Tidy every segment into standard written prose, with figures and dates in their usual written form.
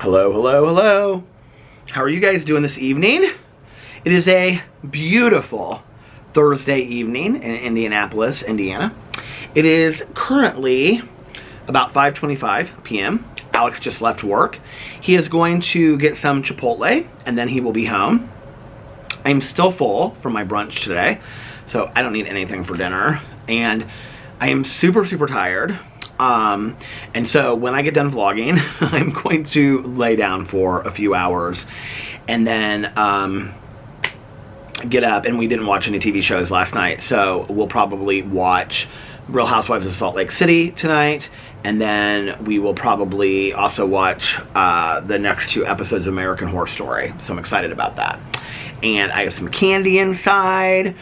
Hello, hello, hello. How are you guys doing this evening? It is a beautiful Thursday evening in Indianapolis, Indiana. It is currently about 5:25 p.m. Alex just left work. He is going to get some Chipotle and then he will be home. I'm still full from my brunch today, so I don't need anything for dinner. And I am super, super tired. And so when I get done vlogging, I'm going to lay down for a few hours and then get up. And we didn't watch any TV shows last night, so we'll probably watch Real Housewives of Salt Lake City tonight, and then we will probably also watch the next 2 episodes of American Horror Story. So I'm excited about that. And I have some candy inside,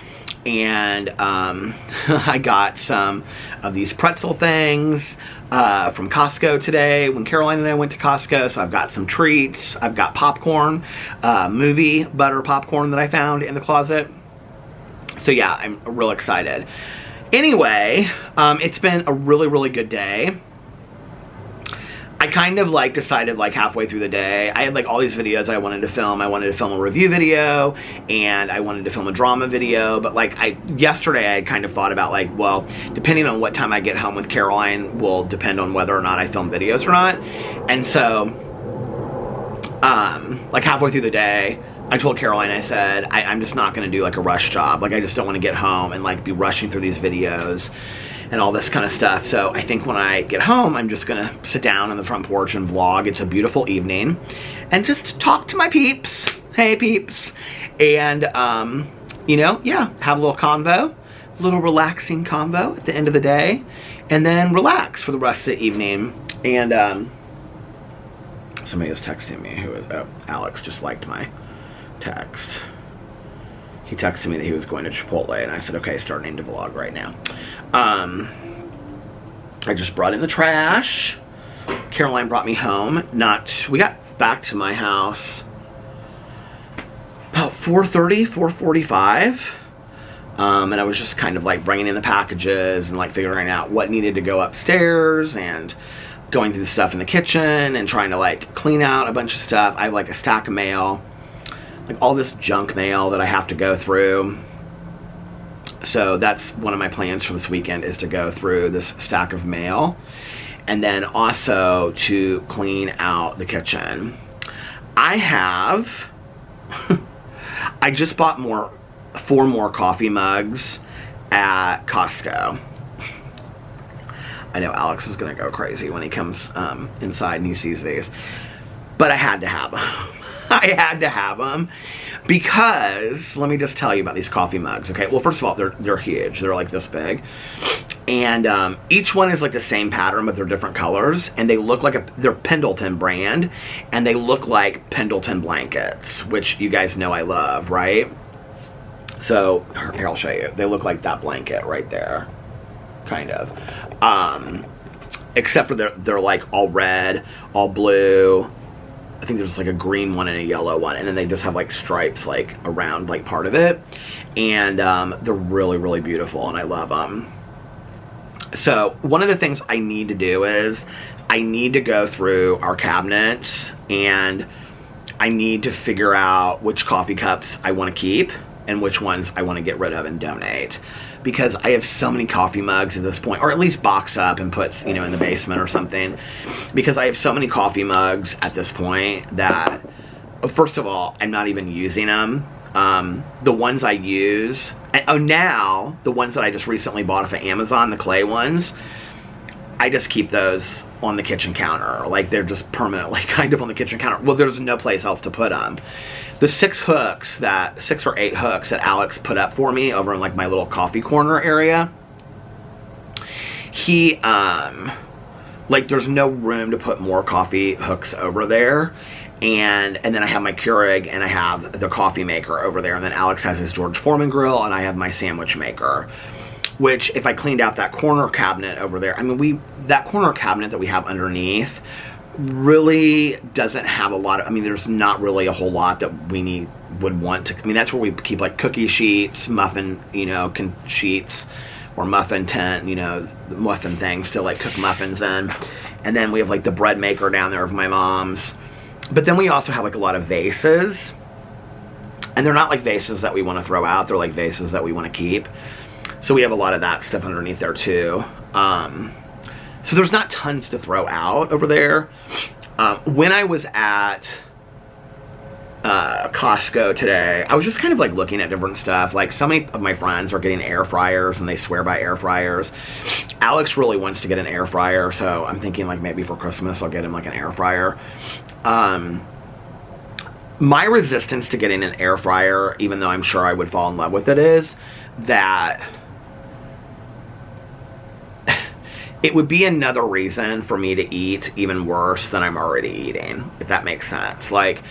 and I got some of these pretzel things from Costco today when Caroline and I went to Costco. So I've got some treats. I've got popcorn, movie butter popcorn that I found in the closet. So yeah, I'm real excited. Anyway, it's been a really, really good day. I kind of decided halfway through the day, I had all these videos I wanted to film. I wanted to film a review video, and I wanted to film a drama video, but yesterday I had kind of thought about well, depending on what time I get home with Caroline will depend on whether or not I film videos or not. And so, halfway through the day, I told Caroline, I said, I'm just not going to do a rush job. I just don't want to get home and be rushing through these videos and all this kind of stuff. So I think when I get home, I'm just gonna sit down on the front porch and vlog. It's a beautiful evening, and just talk to my peeps. Hey peeps. And you know, yeah, have a little convo, a little relaxing convo at the end of the day, and then relax for the rest of the evening. And somebody was texting me Alex just liked my text. He texted me that he was going to Chipotle, and I said, okay, starting to vlog right now. I just brought in the trash. Caroline brought me home. We got back to my house about 4:30, 4:45. And I was just kind of bringing in the packages and figuring out what needed to go upstairs and going through the stuff in the kitchen and trying to clean out a bunch of stuff. I have a stack of mail. All this junk mail that I have to go through. So that's one of my plans for this weekend, is to go through this stack of mail and then also to clean out the kitchen. I just bought 4 more coffee mugs at Costco. I know Alex is gonna go crazy when he comes inside and he sees these, but I had to have them. I had to have them because, let me just tell you about these coffee mugs, okay? Well, first of all, they're huge. They're this big. And each one is the same pattern, but they're different colors. And they look they're Pendleton brand. And they look like Pendleton blankets, which you guys know I love, right? So, here, I'll show you. They look like that blanket right there. Kind of. Except for they're all red, all blue. I think there's a green one and a yellow one, and then they just have stripes around part of it, and they're really, really beautiful, and I love them. So one of the things I need to do is I need to go through our cabinets, and I need to figure out which coffee cups I want to keep and which ones I want to get rid of and donate, because I have so many coffee mugs at this point, or at least box up and put, in the basement or something, because I have so many coffee mugs at this point that, first of all, I'm not even using them. The ones I use, now, the ones that I just recently bought off of Amazon, the clay ones, I just keep those on the kitchen counter. They're just permanently kind of on the kitchen counter. Well, there's no place else to put them. The 6 or 8 hooks that Alex put up for me over in my little coffee corner area, he, there's no room to put more coffee hooks over there. And then I have my Keurig, and I have the coffee maker over there. And then Alex has his George Foreman grill, and I have my sandwich maker. Which, if I cleaned out that corner cabinet over there, that corner cabinet that we have underneath really doesn't have a lot of, there's not really a whole lot that we would want to, that's where we keep cookie sheets, muffin, sheets, or muffin tent, muffin things to cook muffins in. And then we have the bread maker down there of my mom's. But then we also have like a lot of vases. And they're not like vases that we want to throw out. They're like vases that we want to keep. So we have a lot of that stuff underneath there too. So there's not tons to throw out over there. When I was at Costco today, I was just kind of like looking at different stuff. Like, so many of my friends are getting air fryers and they swear by air fryers. Alex really wants to get an air fryer, so I'm thinking like maybe for Christmas I'll get him like an air fryer. My resistance to getting an air fryer, even though I'm sure I would fall in love with it, is that it would be another reason for me to eat even worse than I'm already eating, if that makes sense. Like,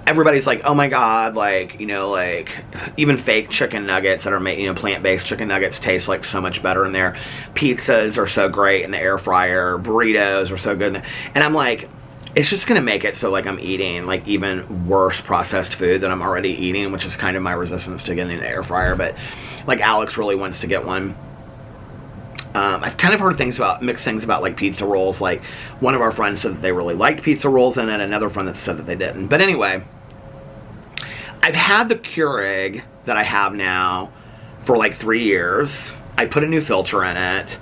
everybody's like, oh my god, like, you know, like, even fake chicken nuggets that are made, you know, plant-based chicken nuggets taste like so much better in there. Pizzas are so great in the air fryer. Burritos are so good. And I'm like, it's just gonna make it so like I'm eating like even worse processed food that I'm already eating, which is kind of my resistance to getting an air fryer. But like, Alex really wants to get one. I've kind of heard mixed things about like pizza rolls. Like, one of our friends said that they really liked pizza rolls in it, another friend that said that they didn't. But anyway, I've had the Keurig that I have now for like 3 years. I put a new filter in it,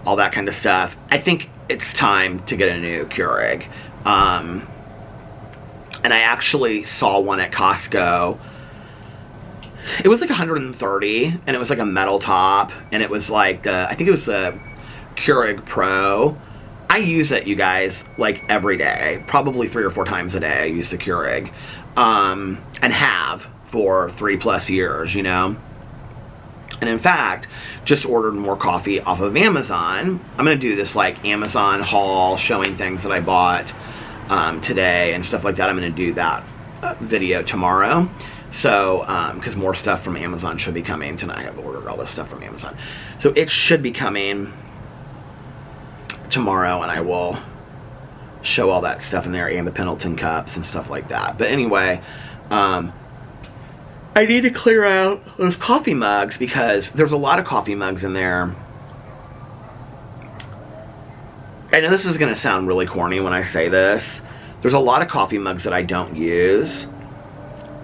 all that kind of stuff. I think it's time to get a new Keurig. And I actually saw one at Costco. It was like 130, and it was like a metal top, and it was like I think it was the Keurig Pro. I use it, you guys, like every day, probably 3 or 4 times a day. I use the Keurig, and have for 3+ years, you know. And in fact, just ordered more coffee off of Amazon. I'm gonna do this like Amazon haul, showing things that I bought today and stuff like that. I'm gonna do that video tomorrow. So, because more stuff from Amazon should be coming tonight. I've ordered all this stuff from Amazon. So it should be coming tomorrow, and I will show all that stuff in there, and the Pendleton cups and stuff like that. But anyway, I need to clear out those coffee mugs, because there's a lot of coffee mugs in there. I know this is going to sound really corny when I say this. There's a lot of coffee mugs that I don't use.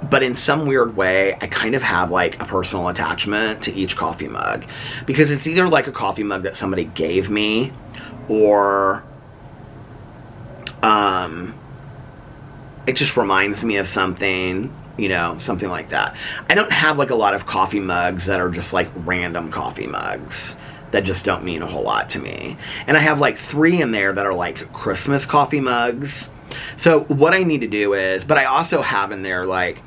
But in some weird way, I kind of have like a personal attachment to each coffee mug, because it's either like a coffee mug that somebody gave me, or it just reminds me of something, you know, something like that. I don't have like a lot of coffee mugs that are just like random coffee mugs that just don't mean a whole lot to me. And I have like 3 in there that are like Christmas coffee mugs. So what I need to do is, but I also have in there like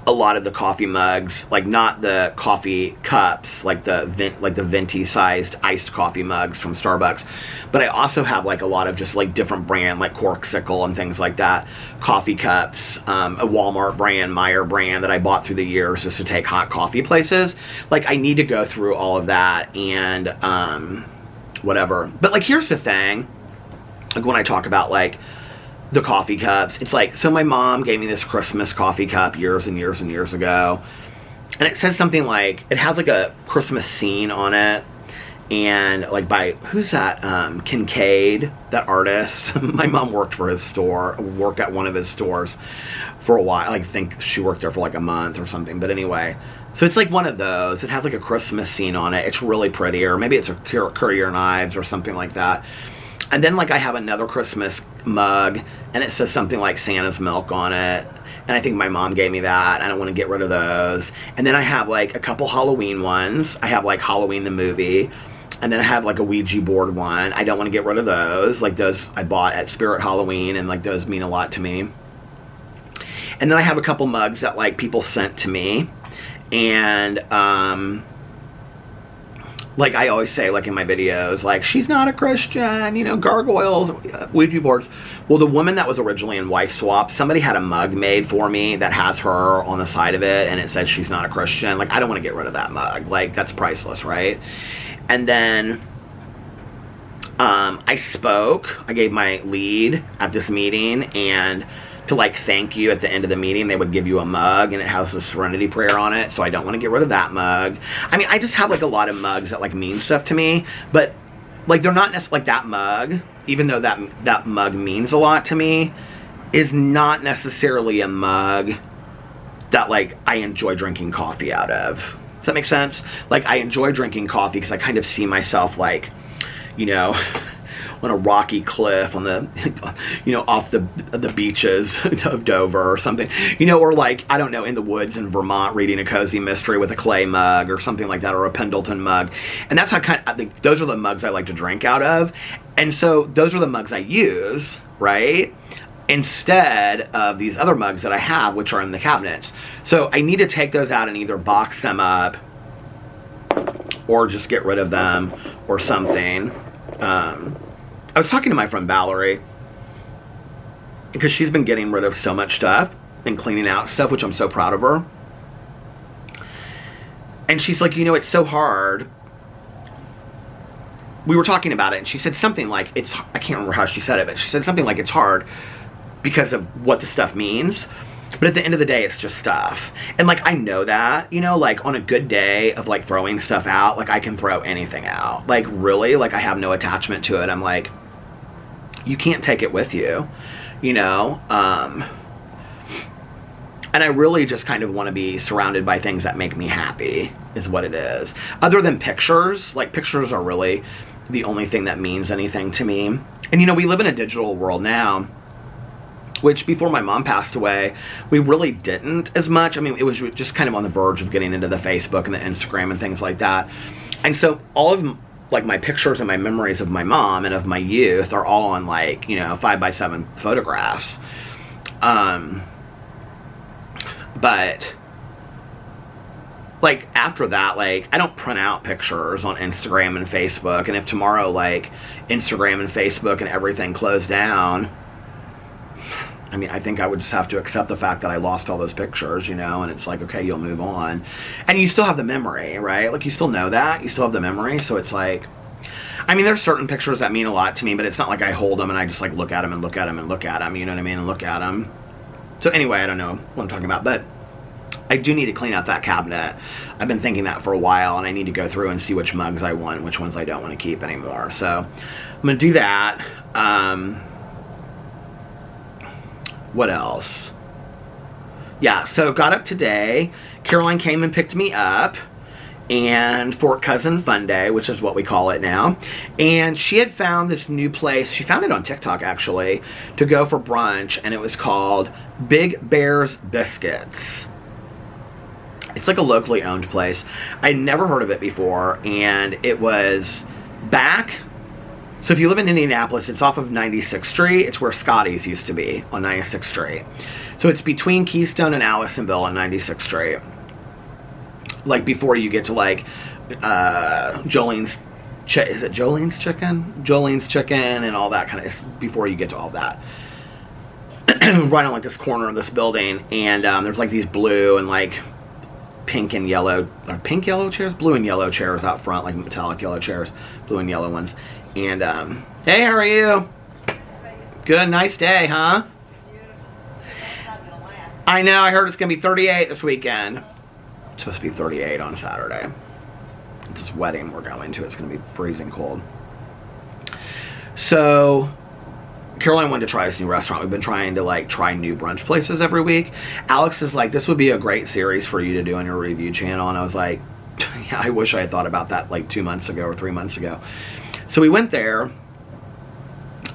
a lot of the coffee mugs, like not the coffee cups, like the venti sized iced coffee mugs from Starbucks, but I also have like a lot of just like different brand, like Corksicle and things like that, coffee cups, a Walmart brand, Meyer brand that I bought through the years just to take hot coffee places. Like, I need to go through all of that and whatever. But like, here's the thing, like when I talk about like the coffee cups, it's like, so my mom gave me this Christmas coffee cup years and years and years ago, and it says something like, it has like a Christmas scene on it, and like by, who's that, Kincaid, that artist. My mom worked for his store, worked at one of his stores for a while. Like, I think she worked there for like a month or something. But anyway, so it's like one of those. It has like a Christmas scene on it. It's really pretty, or maybe it's a Courier Knives or something like that. And then like I have another Christmas mug, and it says something like Santa's milk on it, and I think my mom gave me that. I don't want to get rid of those. And then I have like a couple Halloween ones. I have like Halloween the movie, and then I have like a Ouija board one. I don't want to get rid of those. Like, those I bought at Spirit Halloween, and like those mean a lot to me. And then I have a couple mugs that like people sent to me, and like I always say, like in my videos, like, she's not a Christian, you know, gargoyles, Ouija boards. Well, the woman that was originally in Wife Swap, somebody had a mug made for me that has her on the side of it, and it says she's not a Christian. Like, I don't want to get rid of that mug. Like, that's priceless, right? And then I gave my lead at this meeting, and to like thank you at the end of the meeting, they would give you a mug, and it has the Serenity Prayer on it. So I don't want to get rid of that mug. I mean, I just have like a lot of mugs that like mean stuff to me, but like they're not necessarily like that mug. even though that mug means a lot to me, is not necessarily a mug that like I enjoy drinking coffee out of. Does that make sense? Like, I enjoy drinking coffee because I kind of see myself like, you know, on a rocky cliff on the, you know, off the beaches of Dover or something, you know, or like, I don't know, in the woods in Vermont reading a cozy mystery with a clay mug or something like that, or a Pendleton mug. And that's how I think those are the mugs I like to drink out of. And so those are the mugs I use, right? Instead of these other mugs that I have, which are in the cabinets. So I need to take those out and either box them up or just get rid of them or something. I was talking to my friend Valerie because she's been getting rid of so much stuff and cleaning out stuff, which I'm so proud of her. And she's like, you know, it's so hard. We were talking about it and she said something like, I can't remember how she said it, but she said something like it's hard because of what the stuff means. But at the end of the day, it's just stuff. And like, I know that, you know, like on a good day of like throwing stuff out, like I can throw anything out. Like really, like I have no attachment to it. I'm like, you can't take it with you, you know? And I really just kind of want to be surrounded by things that make me happy is what it is. Other than pictures, like pictures are really the only thing that means anything to me. And you know, we live in a digital world now, which before my mom passed away, we really didn't as much. I mean, it was just kind of on the verge of getting into the Facebook and the Instagram and things like that. And so all of like my pictures and my memories of my mom and of my youth are all on like, you know, 5x7 photographs. But like after that, like I don't print out pictures on Instagram and Facebook. And if tomorrow like Instagram and Facebook and everything closed down, I mean, I think I would just have to accept the fact that I lost all those pictures, you know, and it's like, okay, you'll move on. And you still have the memory, right? Like, you still know that. You still have the memory. So it's like, I mean, there's certain pictures that mean a lot to me, but it's not like I hold them and I just, like, look at them and look at them and look at them, you know what I mean, and look at them. So anyway, I don't know what I'm talking about, but I do need to clean out that cabinet. I've been thinking that for a while, and I need to go through and see which mugs I want and which ones I don't want to keep anymore. So I'm going to do that. What else? Yeah, so got up today. Caroline came and picked me up, and for Cousin Fun Day, which is what we call it now. And she had found this new place. She found it on TikTok, actually, to go for brunch, and it was called Big Bear's Biscuits. It's like a locally owned place. I'd never heard of it before, and it was back. So if you live in Indianapolis, it's off of 96th Street. It's where Scotty's used to be on 96th Street. So it's between Keystone and Allisonville on 96th Street. Like before you get to like Jolene's, is it Jolene's Chicken? Jolene's Chicken and all that kind of, before you get to all that. Right on like this corner of this building. And there's like these blue and like pink and yellow, or pink yellow chairs? Blue and yellow chairs out front, like metallic yellow chairs, blue and yellow ones. And, hey, how are you? Good, nice day, huh? I know, I heard it's going to be 38 this weekend. It's supposed to be 38 on Saturday. This wedding we're going to, it's going to be freezing cold. So, Caroline wanted to try this new restaurant. We've been trying to, like, try new brunch places every week. Alex is like, this would be a great series for you to do on your review channel. And I was like, yeah, I wish I had thought about that, like, 2 months ago or 3 months ago. So we went there,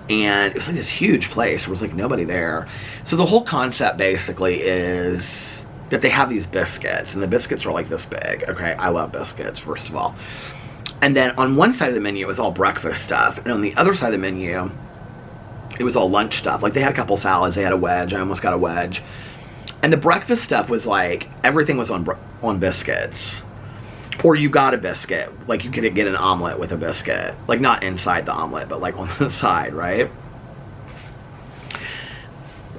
and it was like this huge place. There was like nobody there. So the whole concept basically is that they have these biscuits, and the biscuits are like this big. Okay, I love biscuits, first of all. And then on one side of the menu, it was all breakfast stuff, and on the other side of the menu, it was all lunch stuff. Like they had a couple salads, they had a wedge. I almost got a wedge. And the breakfast stuff was like, everything was on biscuits. Or you got a biscuit, like you could get an omelet with a biscuit. Like not inside the omelet, but like on the side, right?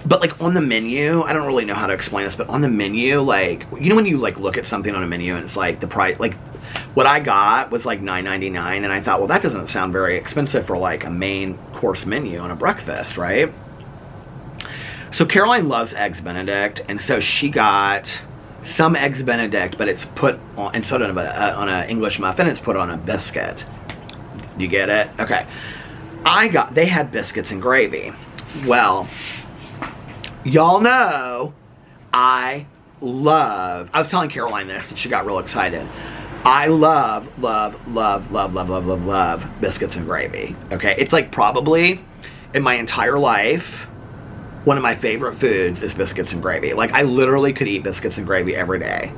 But like on the menu, I don't really know how to explain this, but on the menu, like, you know when you like look at something on a menu and it's like the price, like what I got was like $9.99, and I thought, well, that doesn't sound very expensive for like a main course menu on a breakfast, right? So Caroline loves Eggs Benedict, and so she got some Eggs Benedict, but it's put on, instead of on an English muffin, it's put on a biscuit. You get it? Okay. they had biscuits and gravy. Well, y'all know I was telling Caroline this and she got real excited. I love biscuits and gravy. Okay, it's like probably in my entire life, one of my favorite foods is biscuits and gravy. Like I literally could eat biscuits and gravy every day,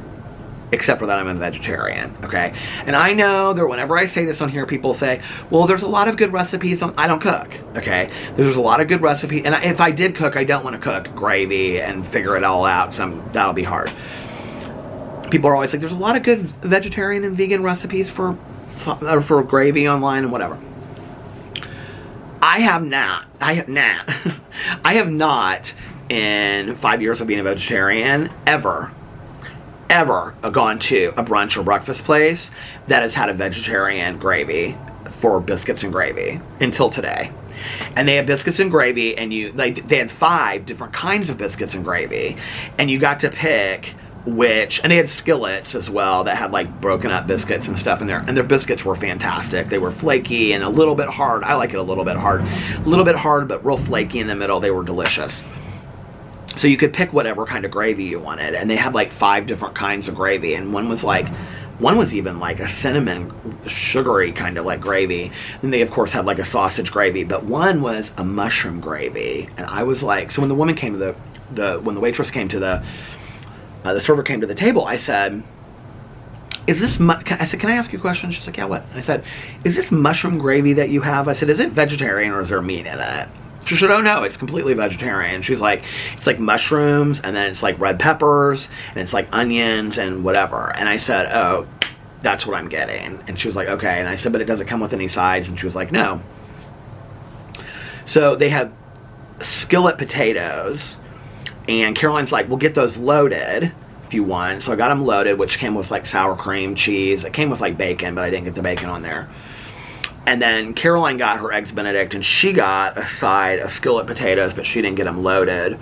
except for that I'm a vegetarian, okay? And I know that whenever I say this on here, people say, well, there's a lot of good recipes I don't cook, okay? There's a lot of good recipes, and if I did cook, I don't want to cook gravy and figure it all out, because that'll be hard. People are always like, there's a lot of good vegetarian and vegan recipes for gravy online and whatever. I have not, in 5 years of being a vegetarian, ever gone to a brunch or breakfast place that has had a vegetarian gravy for biscuits and gravy until today. And they have biscuits and gravy, and they had 5 different kinds of biscuits and gravy, and you got to pick which, and they had skillets as well that had like broken up biscuits and stuff in there, and their biscuits were fantastic. They were flaky and a little bit hard. I like it a little bit hard, but real flaky in the middle. They were delicious. So you could pick whatever kind of gravy you wanted, and they had like 5 different kinds of gravy, and one was even like a cinnamon sugary kind of like gravy. And they of course had like a sausage gravy, but one was a mushroom gravy. And I was like, so when the woman came to when the waitress came to the server came to the table, I said, I said, can I ask you a question? She's like, yeah, what? And I said, is this mushroom gravy that you have? I said, is it vegetarian or is there meat in it? She said, oh no, it's completely vegetarian. She's like, it's like mushrooms, and then it's like red peppers, and it's like onions and whatever. And I said, oh, that's what I'm getting. And she was like, okay. And I said, but it doesn't come with any sides. And she was like, no. So they had skillet potatoes, and Caroline's like, we'll get those loaded if you want. So I got them loaded, which came with like sour cream, cheese. It came with like bacon, but I didn't get the bacon on there. And then Caroline got her Eggs Benedict, and she got a side of skillet potatoes, but she didn't get them loaded.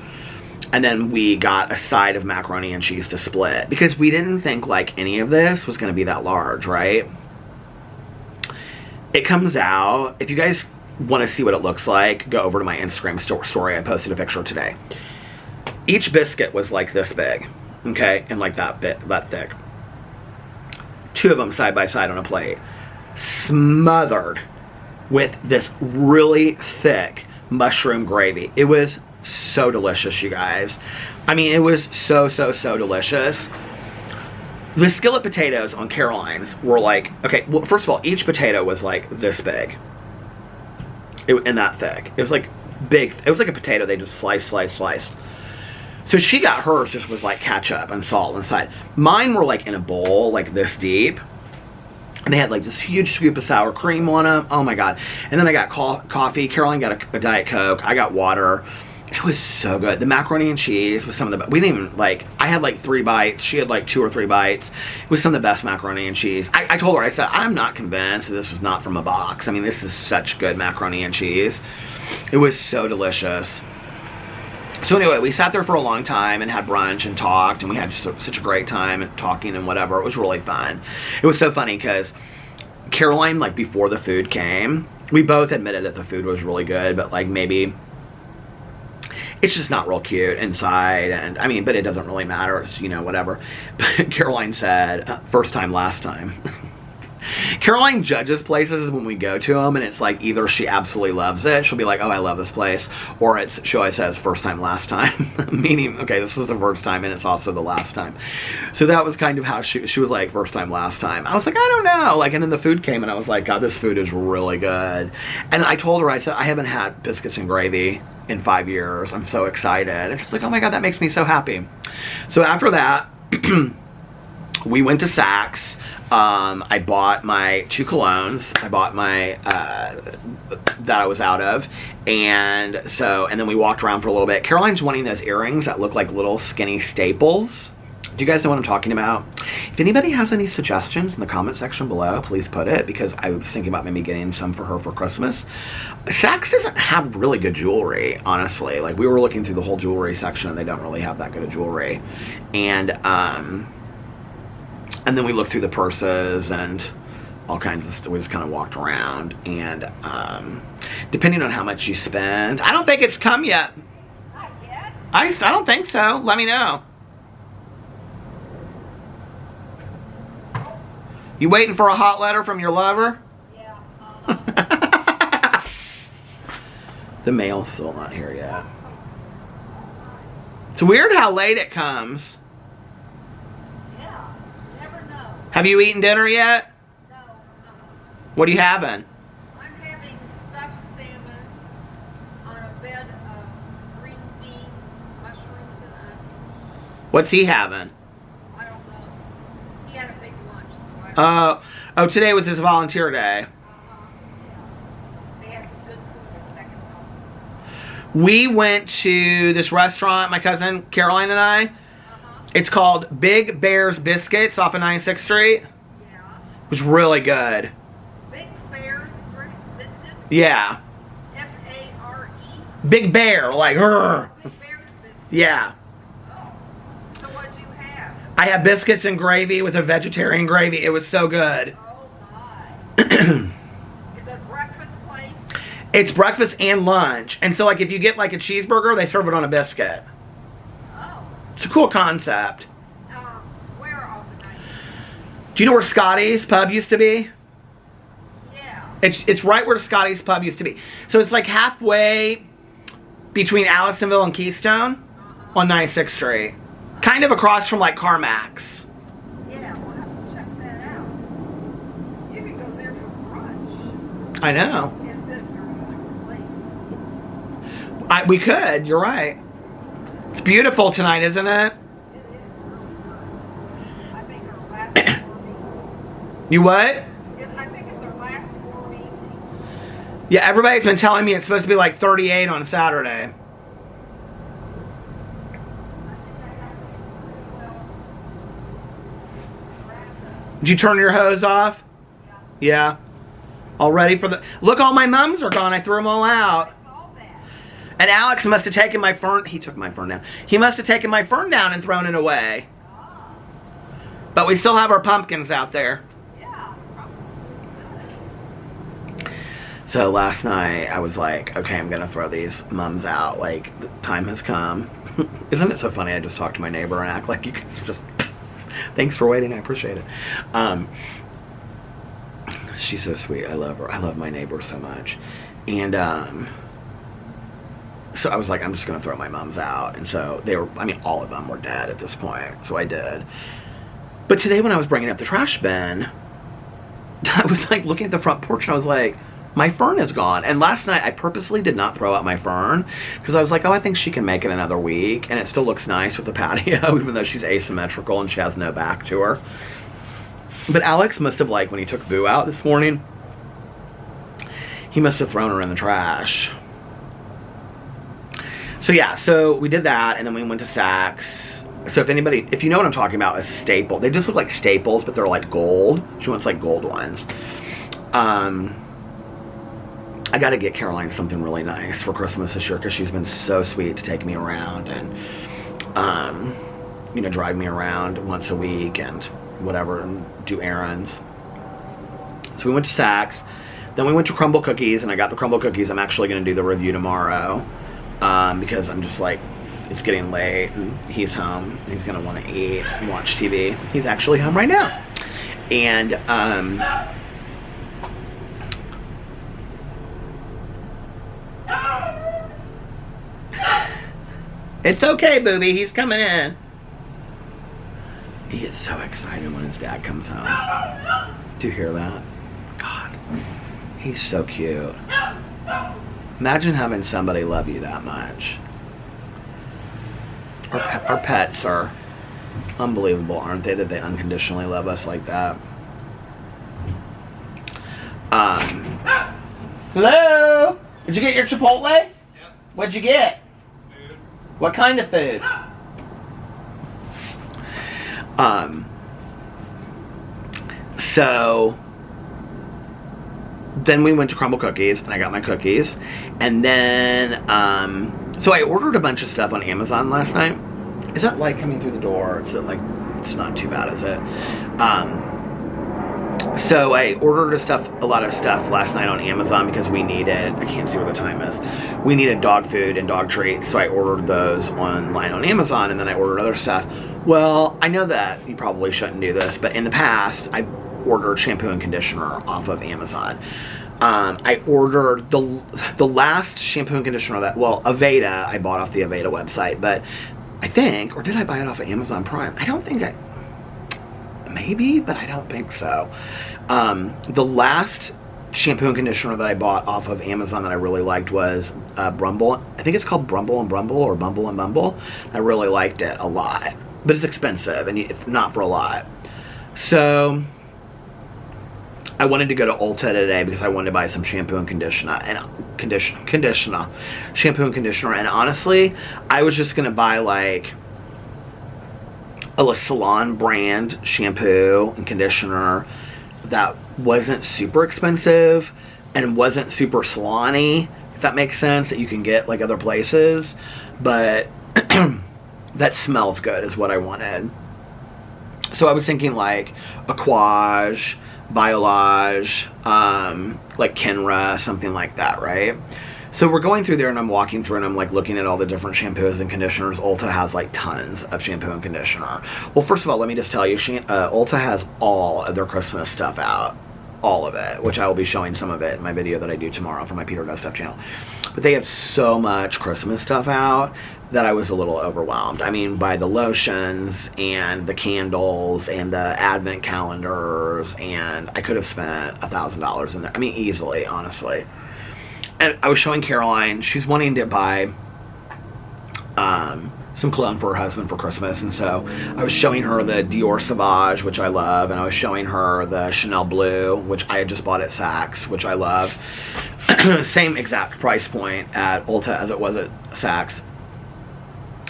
And then we got a side of macaroni and cheese to split, because we didn't think like any of this was going to be that large, right? It comes out, if you guys want to see what it looks like, go over to my Instagram story. I posted a picture today. Each biscuit was like this big, okay, and like that thick. 2 of them side by side on a plate, smothered with this really thick mushroom gravy. It was so delicious, you guys. I mean, it was so delicious. The skillet potatoes on Caroline's were like, okay, well, first of all, each potato was like this big, and that thick. It was like big. It was like a potato they just sliced. So she got hers just with like ketchup and salt inside. Mine were like in a bowl like this deep, and they had like this huge scoop of sour cream on them. Oh my god. And then I got coffee. Caroline got a Diet Coke. I got water. It was so good. The macaroni and cheese was some of the best. We didn't even like, I had like 3 bites. She had like 2 or 3 bites. It was some of the best macaroni and cheese. I told her, I said, I'm not convinced that this is not from a box. I mean, this is such good macaroni and cheese. It was so delicious. So anyway, we sat there for a long time and had brunch and talked, and we had such a great time and talking and whatever. It was really fun. It was so funny because Caroline, like before the food came, we both admitted that the food was really good, but like maybe it's just not real cute inside. And I mean, but it doesn't really matter. It's, you know, whatever. But Caroline said, first time, last time. Caroline judges places when we go to them, and it's like either she absolutely loves it, she'll be like, oh, I love this place, or she always says first time, last time, meaning, okay, this was the first time and it's also the last time. So that was kind of how she was like, first time, last time. I was like, I don't know, like, and then the food came and I was like, God, this food is really good. And I told her, I said, I haven't had biscuits and gravy in 5 years. I'm so excited. And she's like, oh my God, that makes me so happy. So after that, we went to Saks. I bought my 2 colognes. I bought my, that I was out of. And then we walked around for a little bit. Caroline's wanting those earrings that look like little skinny staples. Do you guys know what I'm talking about? If anybody has any suggestions in the comment section below, please put it, because I was thinking about maybe getting some for her for Christmas. Saks doesn't have really good jewelry, honestly. Like, we were looking through the whole jewelry section and they don't really have that good of jewelry. And then we looked through the purses, and all kinds of stuff. We just kind of walked around, and depending on how much you spend, I don't think it's come yet. Not yet? I don't think so. Let me know. You waiting for a hot letter from your lover? Yeah. The mail's still not here yet. It's weird how late it comes. Yeah. Never know. Have you eaten dinner yet? No. What are you having? I'm having stuffed salmon on a bed of green beans, mushrooms, and onions. What's he having? I don't know. He had a big lunch, so I Oh, today was his volunteer day. yeah. They had some good food at second home. We went to this restaurant, my cousin Caroline and I. It's called Big Bear's Biscuits off of 96th Street. Yeah. It was really good. Big Bear's biscuits. Yeah. F-A-R-E. Big Bear, like, "Rrr." Big Bear's biscuits. Yeah. Oh. So what'd you have? I had biscuits and gravy with a vegetarian gravy. It was so good. Oh my. Is it breakfast place? It's breakfast and lunch. And so, like, if you get, like, a cheeseburger, they serve it on a biscuit. Oh. It's a cool concept. Where on the night? Do you know where Scotty's Pub used to be? Yeah. It's right where Scotty's Pub used to be. So it's like halfway between Allisonville and Keystone on 96th Street. Kind of across from, like, CarMax. Yeah, we'll have to check that out. You can go there for brunch I know. instead of your regular place. We could. You're right. It's beautiful tonight, isn't it? It is really good. I think our last warm You what? evening. I think it's our last warm evening. Yeah, everybody's been telling me it's supposed to be like 38 on Saturday. Did you turn your hose off? Yeah. All ready for the... Look, all my mums are gone. I threw them all out. I saw that. And Alex must have taken my fern... He took my fern down. He must have taken my fern down and thrown it away. But we still have our pumpkins out there. Yeah. So last night, I was like, okay, I'm going to throw these mums out. Like, the time has come. Isn't it so funny? I just talk to my neighbor and act like you guys are just... Thanks for waiting. I appreciate it. She's so sweet. I love her. I love my neighbor so much. And so I was like, I'm just going to throw my mums out. And so they were, I mean, all of them were dead at this point. So I did. But today when I was bringing up the trash bin, I was like looking at the front porch and I was like, my fern is gone. And last night I purposely did not throw out my fern because I was like, oh, I think she can make it another week. And it still looks nice with the patio, even though she's asymmetrical and she has no back to her. But Alex must have, like, when he took Boo out this morning, he must have thrown her in the trash. So yeah, so we did that and then we went to Saks. So if you know what I'm talking about, a staple. They just look like staples, but they're like gold. She wants like gold ones. I got to get Caroline something really nice for Christmas this year because she's been so sweet to take me around and, you know, drive me around once a week and whatever and do errands. So we went to Saks. Then we went to Crumble Cookies and I got the Crumble Cookies. I'm actually going to do the review tomorrow because I'm just like, it's getting late and he's home. He's going to want to eat and watch TV. He's actually home right now. And, it's okay, booby. He's coming in. He gets so excited when his dad comes home. Do you hear that? God, he's so cute. Imagine having somebody love you that much. Our pets are unbelievable, aren't they? That they unconditionally love us like that. Hello? Did you get your Chipotle? Yep. What'd you get? Food. What kind of food? So then we went to Crumble Cookies and I got my cookies. And then, so I ordered a bunch of stuff on Amazon last night. Is that light coming through the door? It's like, it's not too bad, is it? So I ordered a lot of stuff last night on Amazon because we needed, I can't see what the time is, we needed dog food and dog treats, so I ordered those online on Amazon, and then I ordered other stuff. Well, I know that you probably shouldn't do this, but in the past, I ordered shampoo and conditioner off of Amazon. I ordered the last shampoo and conditioner Aveda, I bought off the Aveda website, but I think, or did I buy it off of Amazon Prime? I don't think maybe, but I don't think so. The last shampoo and conditioner that I bought off of Amazon that I really liked was Brumble. I think it's called Brumble and Brumble, or Bumble and Bumble. I really liked it a lot, but it's expensive, and it's not for a lot. So I wanted to go to Ulta today because I wanted to buy some shampoo and conditioner, shampoo and conditioner. And honestly, I was just gonna buy like a salon brand shampoo and conditioner that wasn't super expensive and wasn't super salon-y, if that makes sense, that you can get like other places, but that smells good is what I wanted. So I was thinking like Aquage, Biolage, like Kenra, something like that, right? So we're going through there, and I'm walking through, and I'm like looking at all the different shampoos and conditioners. Ulta has like tons of shampoo and conditioner. Well, first of all, let me just tell you, Ulta has all of their Christmas stuff out. All of it, which I will be showing some of it in my video that I do tomorrow for my Peter Does Stuff channel. But they have so much Christmas stuff out that I was a little overwhelmed. I mean, by the lotions and the candles and the advent calendars, and I could have spent $1,000 in there. I mean, easily, honestly. And I was showing Caroline, she's wanting to buy some cologne for her husband for Christmas, and so I was showing her the Dior Sauvage, which I love, and I was showing her the Chanel Blue, which I had just bought at Saks, which I love. Same exact price point at Ulta as it was at Saks.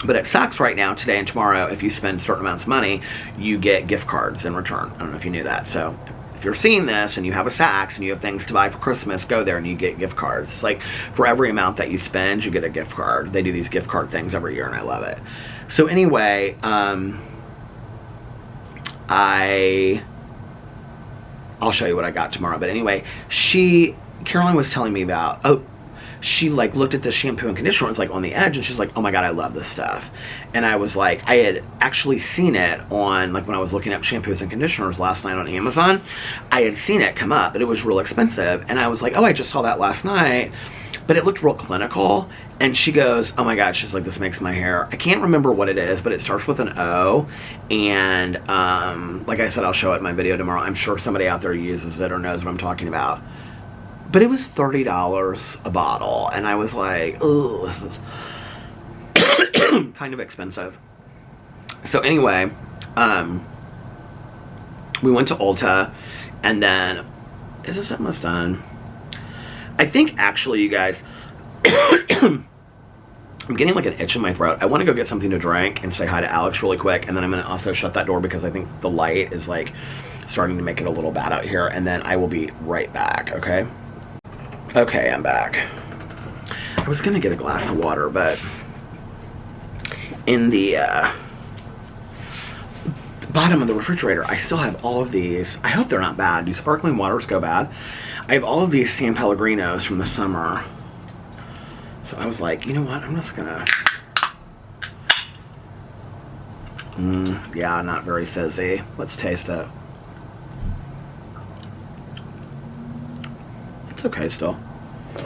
But at Saks right now, today and tomorrow, if you spend certain amounts of money, you get gift cards in return. I don't know if you knew that. So if you're seeing this and you have a Saks and you have things to buy for Christmas, go there and you get gift cards. It's like for every amount that you spend, you get a gift card. They do these gift card things every year, and I love it. So anyway, I'll show you what I got tomorrow. But anyway, Caroline was telling me about, she like looked at the shampoo and conditioner, it's like on the edge, and she's like, oh my god, I love this stuff. And I was like, I had actually seen it on, like when I was looking up shampoos and conditioners last night on Amazon, I had seen it come up, but it was real expensive. And I was like, oh, I just saw that last night, but it looked real clinical. And she goes, oh my god, she's like, this makes my hair, I can't remember what it is, but it starts with an O. And like I said, I'll show it in my video tomorrow. I'm sure somebody out there uses it or knows what I'm talking about. But it was $30 a bottle, and I was like, oh, this is kind of expensive. So anyway, we went to Ulta, and then, is this almost done? I think actually, you guys, I'm getting like an itch in my throat. I want to go get something to drink and say hi to Alex really quick, and then I'm going to also shut that door because I think the light is like starting to make it a little bad out here, and then I will be right back, okay? Okay, I'm back. I was gonna get a glass of water, but in the bottom of the refrigerator, I still have all of these. I hope they're not bad. Do sparkling waters go bad? I have all of these San Pellegrinos from the summer. So I was like, you know what? I'm just gonna... yeah, not very fizzy. Let's taste it. It's okay still. I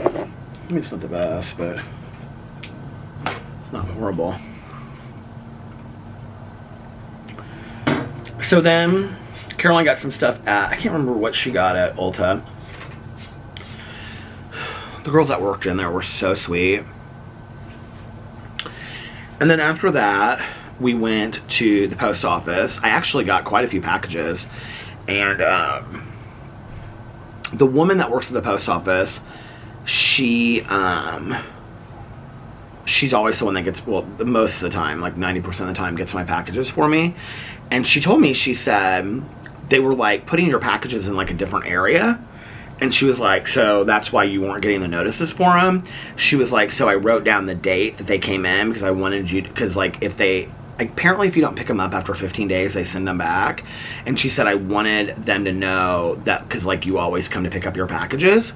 mean, it's not the best, but it's not horrible. So then, Caroline got some stuff at, I can't remember what she got at Ulta. The girls that worked in there were so sweet. And then after that, we went to the post office. I actually got quite a few packages, and the woman that works at the post office, she's always the one that gets, well, most of the time, like 90% of the time, gets my packages for me. And she told me, she said, they were like putting your packages in like a different area. And she was like, so that's why you weren't getting the notices for them. She was like, so I wrote down the date that they came in because I wanted you to, because like if they apparently if you don't pick them up after 15 days, they send them back. And she said I wanted them to know that, because like you always come to pick up your packages.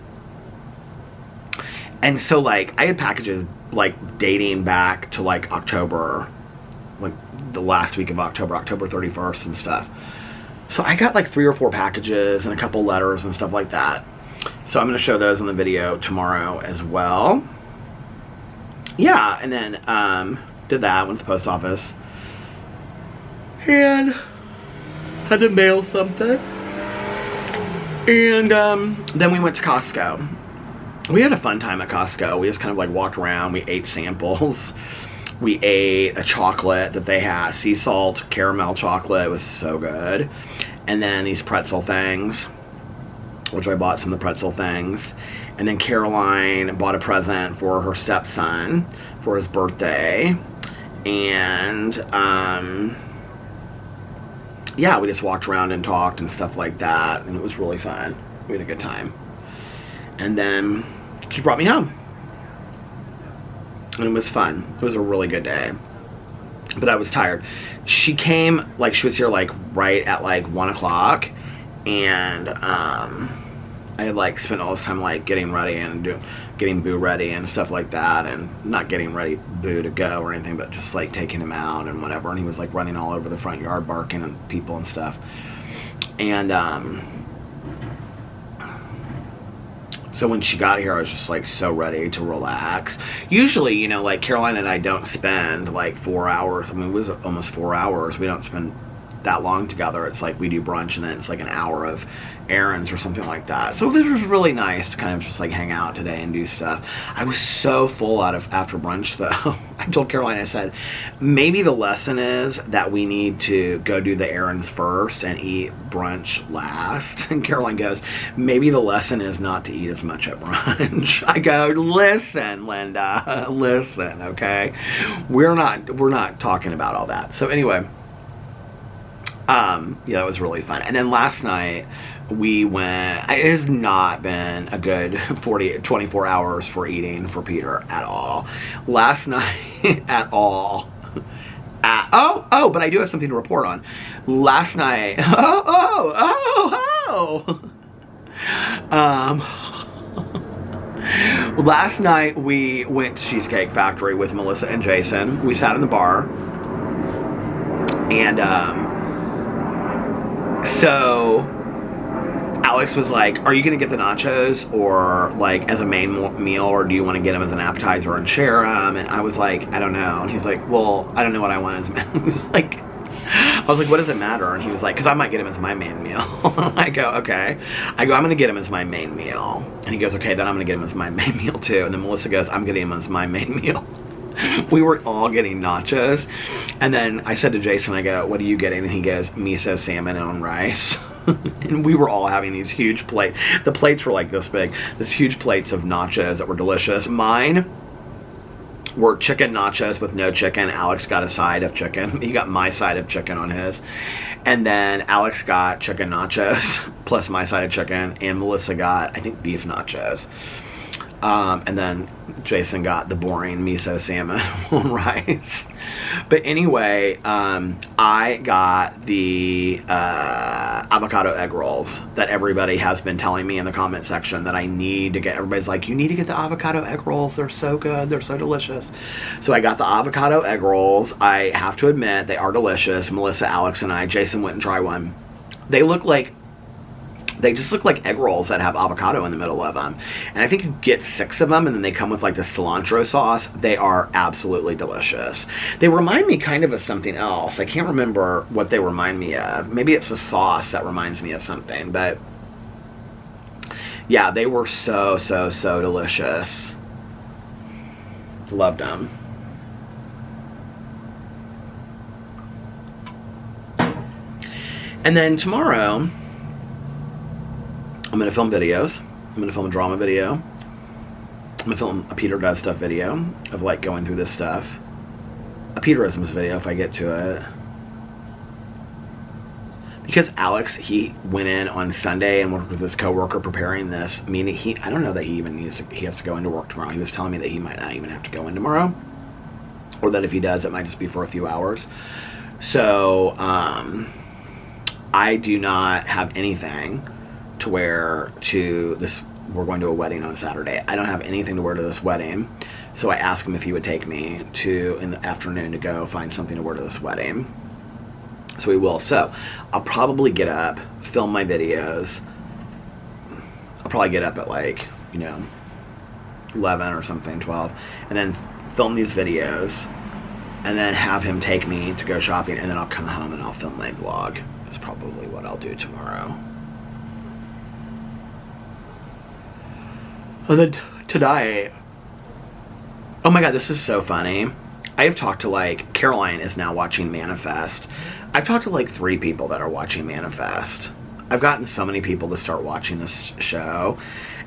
And so like I had packages like dating back to like October, like the last week of October 31st and stuff. So I got like 3 or 4 packages and a couple letters and stuff like that. So I'm going to show those in the video tomorrow as well. Yeah, and then did that, went to the post office and had to mail something. And then we went to Costco. We had a fun time at Costco. We just kind of like walked around. We ate samples. We ate a chocolate that they had, sea salt caramel chocolate. It was so good. And then these pretzel things, which I bought some of the pretzel things. And then Caroline bought a present for her stepson for his birthday. And yeah, we just walked around and talked and stuff like that. And it was really fun. We had a good time. And then she brought me home. And it was fun. It was a really good day. But I was tired. She came, like, she was here, like, right at, like, 1 o'clock. And, I had, like, spent all this time, like, getting ready and getting Boo ready and stuff like that. And not getting ready Boo to go or anything, but just, like, taking him out and whatever. And he was, like, running all over the front yard, barking at people and stuff. And, so when she got here, I was just like so ready to relax. Usually, you know, like Caroline and I don't spend like 4 hours. I mean, it was almost 4 hours. We don't spend that long together. It's like we do brunch and then it's like an hour of errands or something like that. So this was really nice to kind of just like hang out today and do stuff. I was so full after brunch though. I told Caroline, I said, maybe the lesson is that we need to go do the errands first and eat brunch last. And Caroline goes, maybe the lesson is not to eat as much at brunch. I go, listen, Linda, listen, okay? We're not talking about all that. So anyway, yeah, it was really fun. And then last night we went, it has not been a good 24 hours for eating for Peter at all. Last night at all. But I do have something to report on. Last night, last night we went to Cheesecake Factory with Melissa and Jason. We sat in the bar and, so Alex was like, are you going to get the nachos or like as a main meal, or do you want to get them as an appetizer and share them? And I was like, I don't know. And he's like, well, I don't know what I want as a main. I was like, what does it matter? And he was like, because I might get him as my main meal. I go, okay. I go, I'm going to get him as my main meal. And he goes, okay, then I'm going to get him as my main meal too. And then Melissa goes, I'm getting him as my main meal. We were all getting nachos. And then I said to Jason, I go, what are you getting? And he goes, miso salmon on rice. And we were all having these huge plates. The plates were like this big. These huge plates of nachos that were delicious. Mine were chicken nachos with no chicken. Alex got a side of chicken. He got my side of chicken on his. And then Alex got chicken nachos plus my side of chicken. And Melissa got, I think, beef nachos. And then Jason got the boring miso salmon on rice. But anyway, I got the avocado egg rolls that everybody has been telling me in the comment section that I need to get. Everybody's like, you need to get the avocado egg rolls. They're so good. They're so delicious. So I got the avocado egg rolls. I have to admit, they are delicious. Melissa, Alex, and I, Jason went and tried one. They just look like egg rolls that have avocado in the middle of them. And I think you get 6 of them, and then they come with like the cilantro sauce. They are absolutely delicious. They remind me kind of something else. I can't remember what they remind me of. Maybe it's a sauce that reminds me of something. But yeah, they were so, so, so delicious. Loved them. And then tomorrow, I'm going to film videos. I'm going to film a drama video. I'm going to film a Peter Does Stuff video of like going through this stuff. A Peterisms video if I get to it. Because Alex, he went in on Sunday and worked with his coworker preparing this. I mean, I don't know that he even he has to go into work tomorrow. He was telling me that he might not even have to go in tomorrow. or that if he does, it might just be for a few hours. So I do not have anything to wear to this. We're going to a wedding on Saturday. I don't have anything to wear to this wedding. So I asked him if he would take me in the afternoon to go find something to wear to this wedding. So we will. So I'll probably get up, film my videos. I'll probably get up at like, 11 or something, 12, and then film these videos, and then have him take me to go shopping, and then I'll come home and I'll film my vlog. That's probably what I'll do tomorrow. And then tonight, oh my god, this is so funny. I have talked to Caroline is now watching Manifest. I've talked to 3 people that are watching Manifest. I've gotten so many people to start watching this show.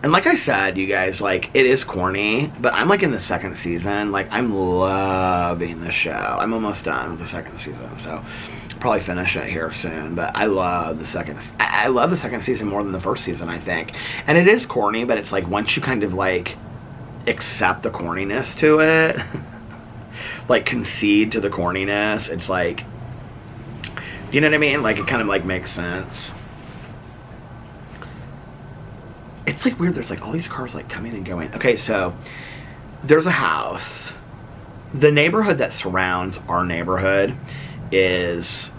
And like I said, you guys, it is corny, but I'm in the 2nd season. I'm loving the show. I'm almost done with the 2nd season, so I'll probably finish it here soon. But I love the I love the 2nd season more than the 1st season, I think. And it is corny, but it's once you kind of accept the corniness to it, concede to the corniness, it's do you know what I mean? It kind of makes sense. It's weird, there's all these cars coming and going. Okay, so there's a house. The neighborhood that surrounds our neighborhood is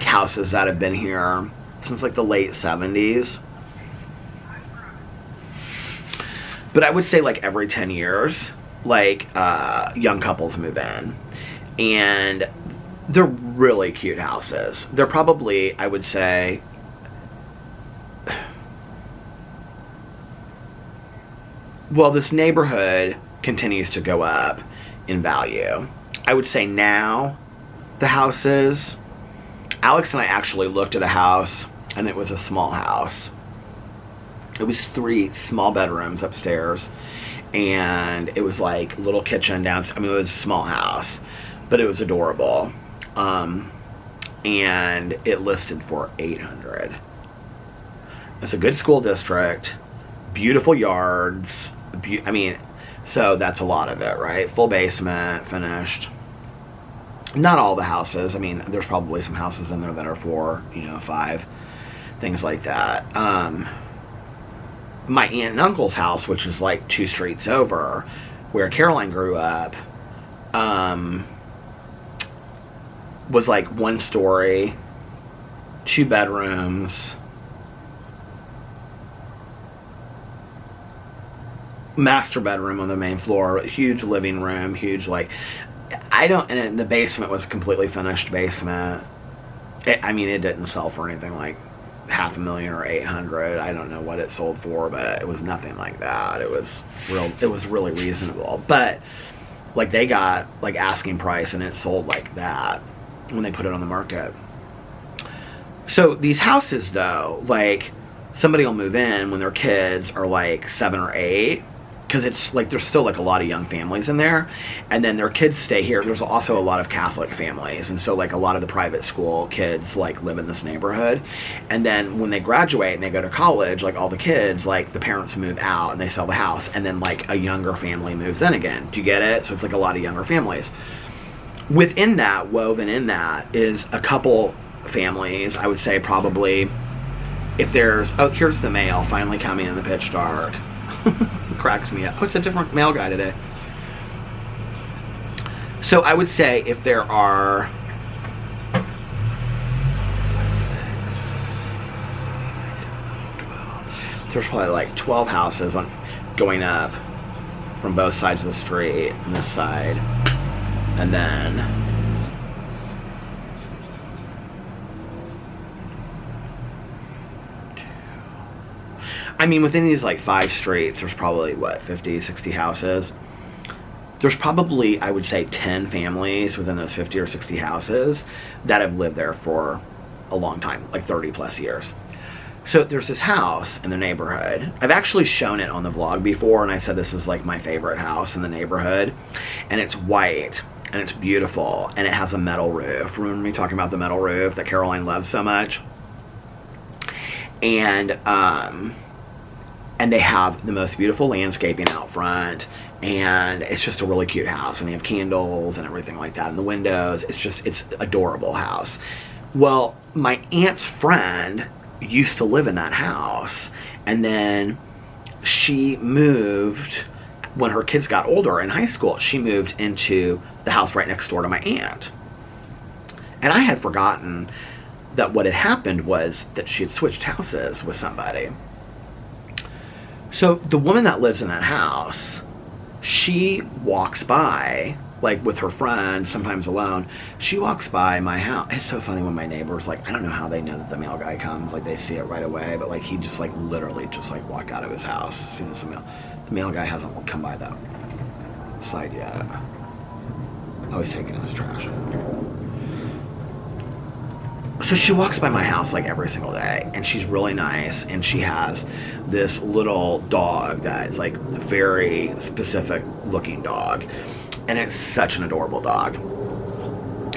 houses that have been here since the late 70s. But I would say every 10 years, young couples move in. And they're really cute houses. They're probably, I would say, well, this neighborhood continues to go up in value. I would say now the houses, Alex and I actually looked at a house, and it was a small house. It was 3 small bedrooms upstairs, and it was little kitchen downstairs. I mean, it was a small house, but it was adorable. And it listed for $800. It's a good school district, beautiful yards. I mean, so that's a lot of it, right? Full basement, finished. Not all the houses. I mean, there's probably some houses in there that are 4, 5, things like that. My aunt and uncle's house, which is 2 streets over, where Caroline grew up, was 1 story, 2 bedrooms, master bedroom on the main floor, huge living room, huge and the basement was a completely finished basement. I mean, it didn't sell for anything $500,000 or $800. I don't know what it sold for, but it was nothing like that. It was really reasonable. But they got asking price, and it sold like that when they put it on the market. So these houses, though, somebody will move in when their kids are 7 or 8, because it's there's still a lot of young families in there, and then their kids stay here. There's also a lot of Catholic families, and so a lot of the private school kids live in this neighborhood. And then when they graduate and they go to college, all the kids, the parents move out and they sell the house, and then a younger family moves in again. Do you get it? So it's a lot of younger families. Within that, woven in that, is a couple families. I would say probably, if there's, oh, here's the mail finally coming in the pitch dark. It cracks me up. Oh, it's a different mail guy today. So I would say if there are 6, 7, 8, 9, 10, 11, 12. There's probably 12 houses going up from both sides of the street and this side. And then I mean, within these 5 streets, there's probably 50, 60 houses. There's probably, I would say, 10 families within those 50 or 60 houses that have lived there for a long time, 30 plus years. So there's this house in the neighborhood. I've actually shown it on the vlog before, and I said this is my favorite house in the neighborhood. And it's white, and it's beautiful, and it has a metal roof. Remember me talking about the metal roof that Caroline loves so much? And they have the most beautiful landscaping out front. And it's just a really cute house, and they have candles and everything like that in the windows. It's adorable house. Well, my aunt's friend used to live in that house, and then she moved when her kids got older in high school. She moved into the house right next door to my aunt. And I had forgotten that what had happened was that she had switched houses with somebody. So the woman that lives in that house, she walks by, like with her friend, sometimes alone. She walks by my house. It's so funny when my neighbors, like, I don't know how they know that the mail guy comes. Like, they see it right away. But, like, he just, like, literally just, like, walked out of his house as soon as the mail guy hasn't come by that side yet. Oh, he's taking his trash out. So she walks by my house like every single day, and she's really nice, and she has this little dog that is like a very specific looking dog, and it's such an adorable dog.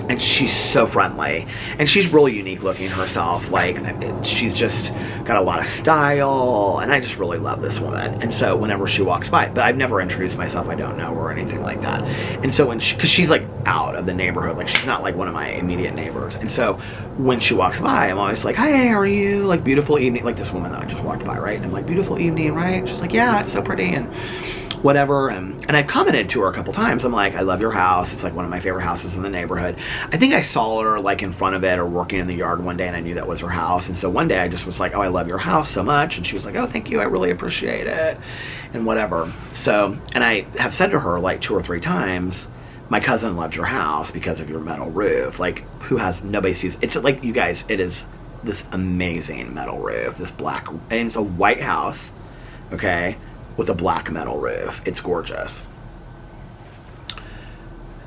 And she's so friendly, and she's really unique looking herself. Like, she's just got a lot of style, and I just really love this woman. And so whenever she walks by, but I've never introduced myself, I don't know her or anything like that. And so because she's like out of the neighborhood, like she's not like one of my immediate neighbors. And so when she walks by, I'm always like, hi, how are you? Like, beautiful evening. Like this woman that I just walked by, right? And I'm like, beautiful evening, right? She's like, yeah, it's so pretty, and whatever. And I've commented to her a couple times. I'm like, I love your house. It's like one of my favorite houses in the neighborhood. I think I saw her like in front of it or working in the yard one day, and I knew that was her house. And so one day I just was like, oh, I love your house so much. And she was like, oh, thank you, I really appreciate it, and whatever. So, and I have said to her like 2 or 3 times, my cousin loves your house because of your metal roof. Like, nobody sees, it's like, you guys, it is this amazing metal roof, this black, and it's a white house, okay, with a black metal roof. It's gorgeous.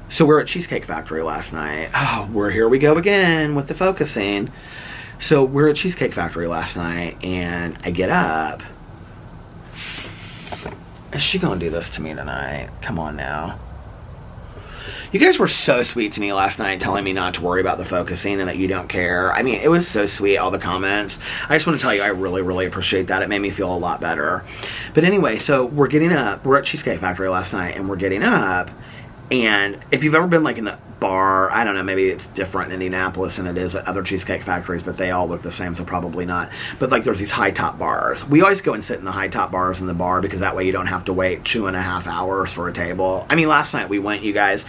So we're at Cheesecake Factory last night. Oh, here we go again with the focusing. So we're at Cheesecake Factory last night, and I get up. Is she gonna do this to me tonight? Come on now. You guys were so sweet to me last night, telling me not to worry about the focusing and that you don't care. I mean, it was so sweet, all the comments. I just want to tell you, I really, really appreciate that. It made me feel a lot better. But anyway, so we're getting up. We're at Cheesecake Factory last night, and we're getting up. And if you've ever been like in the bar, I don't know, maybe it's different in Indianapolis than it is at other Cheesecake Factories, but they all look the same, so probably not. But like, there's these high top bars. We always go and sit in the high top bars in the bar, because that way you don't have to wait 2.5 hours for a table. I mean, last night we went, you guys,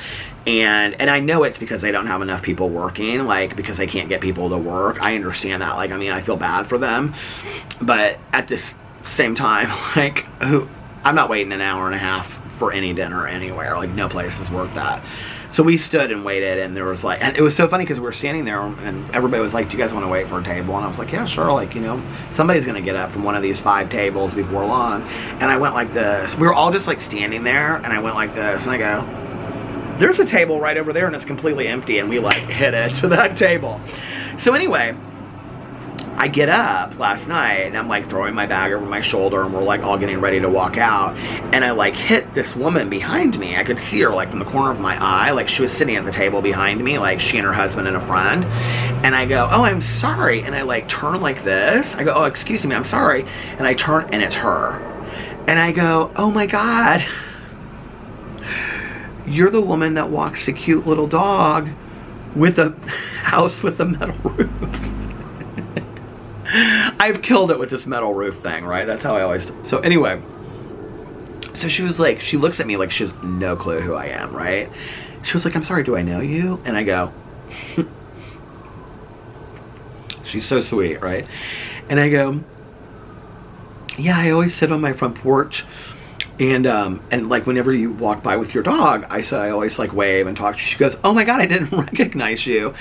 and I know it's because they don't have enough people working, like, because they can't get people to work. I understand that. Like, I mean, I feel bad for them, but at this same time, like, I'm not waiting an hour and a half for any dinner anywhere. Like, no place is worth that. So we stood and waited, and there was like, and it was so funny because we were standing there, and everybody was like, do you guys want to wait for a table? And I was like, yeah, sure. Like, you know, somebody's going to get up from one of these 5 tables before long. And I went like this. We were all just like standing there, and I went like this, and I go, there's a table right over there, and it's completely empty. And we like hit it to that table. So anyway, I get up last night, and I'm like throwing my bag over my shoulder, and we're like all getting ready to walk out, and I like hit this woman behind me. I could see her like from the corner of my eye, like she was sitting at the table behind me, like she and her husband and a friend. And I go, oh, I'm sorry. And I like turn like this. I go, oh, excuse me, I'm sorry. And I turn, and it's her. And I go, oh my God, you're the woman that walks the cute little dog with a house with a metal roof. I've killed it with this metal roof thing, right? That's how I always do. So anyway, so she was like, she looks at me like she has no clue who I am, right? She was like, I'm sorry, do I know you? And I go, she's so sweet, right? And I go, yeah, I always sit on my front porch, and like whenever you walk by with your dog, I always like wave and talk to you. She goes, oh my God, I didn't recognize you.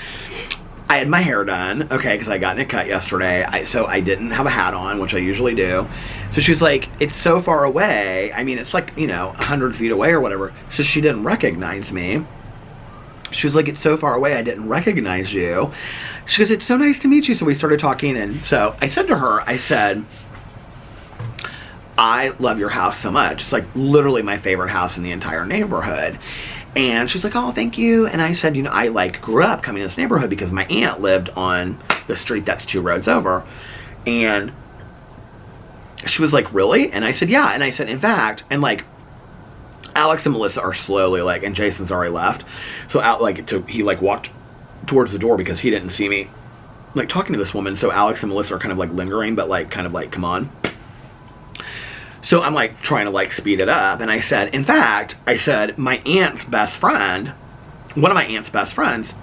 I had my hair done, okay, because I got it cut yesterday, so I didn't have a hat on, which I usually do. So she's like, it's so far away. I mean, it's like, you know, 100 feet away or whatever. So she didn't recognize me. She was like, it's so far away, I didn't recognize you. She goes, it's so nice to meet you. So we started talking, and so I said to her, I said, I love your house so much. It's like literally my favorite house in the entire neighborhood. And she's like, oh, thank you. And I said, you know, I like grew up coming to this neighborhood because my aunt lived on the street that's 2 roads over. And she was like, really? And I said, yeah. And I said, in fact, and like, Alex and Melissa are slowly like, and Jason's already left. So out like he like walked towards the door because he didn't see me like talking to this woman. So Alex and Melissa are kind of like lingering, but like kind of like, come on. So I'm like trying to like speed it up. And I said, in fact, I said, my aunt's best friend, one of my aunt's best friends,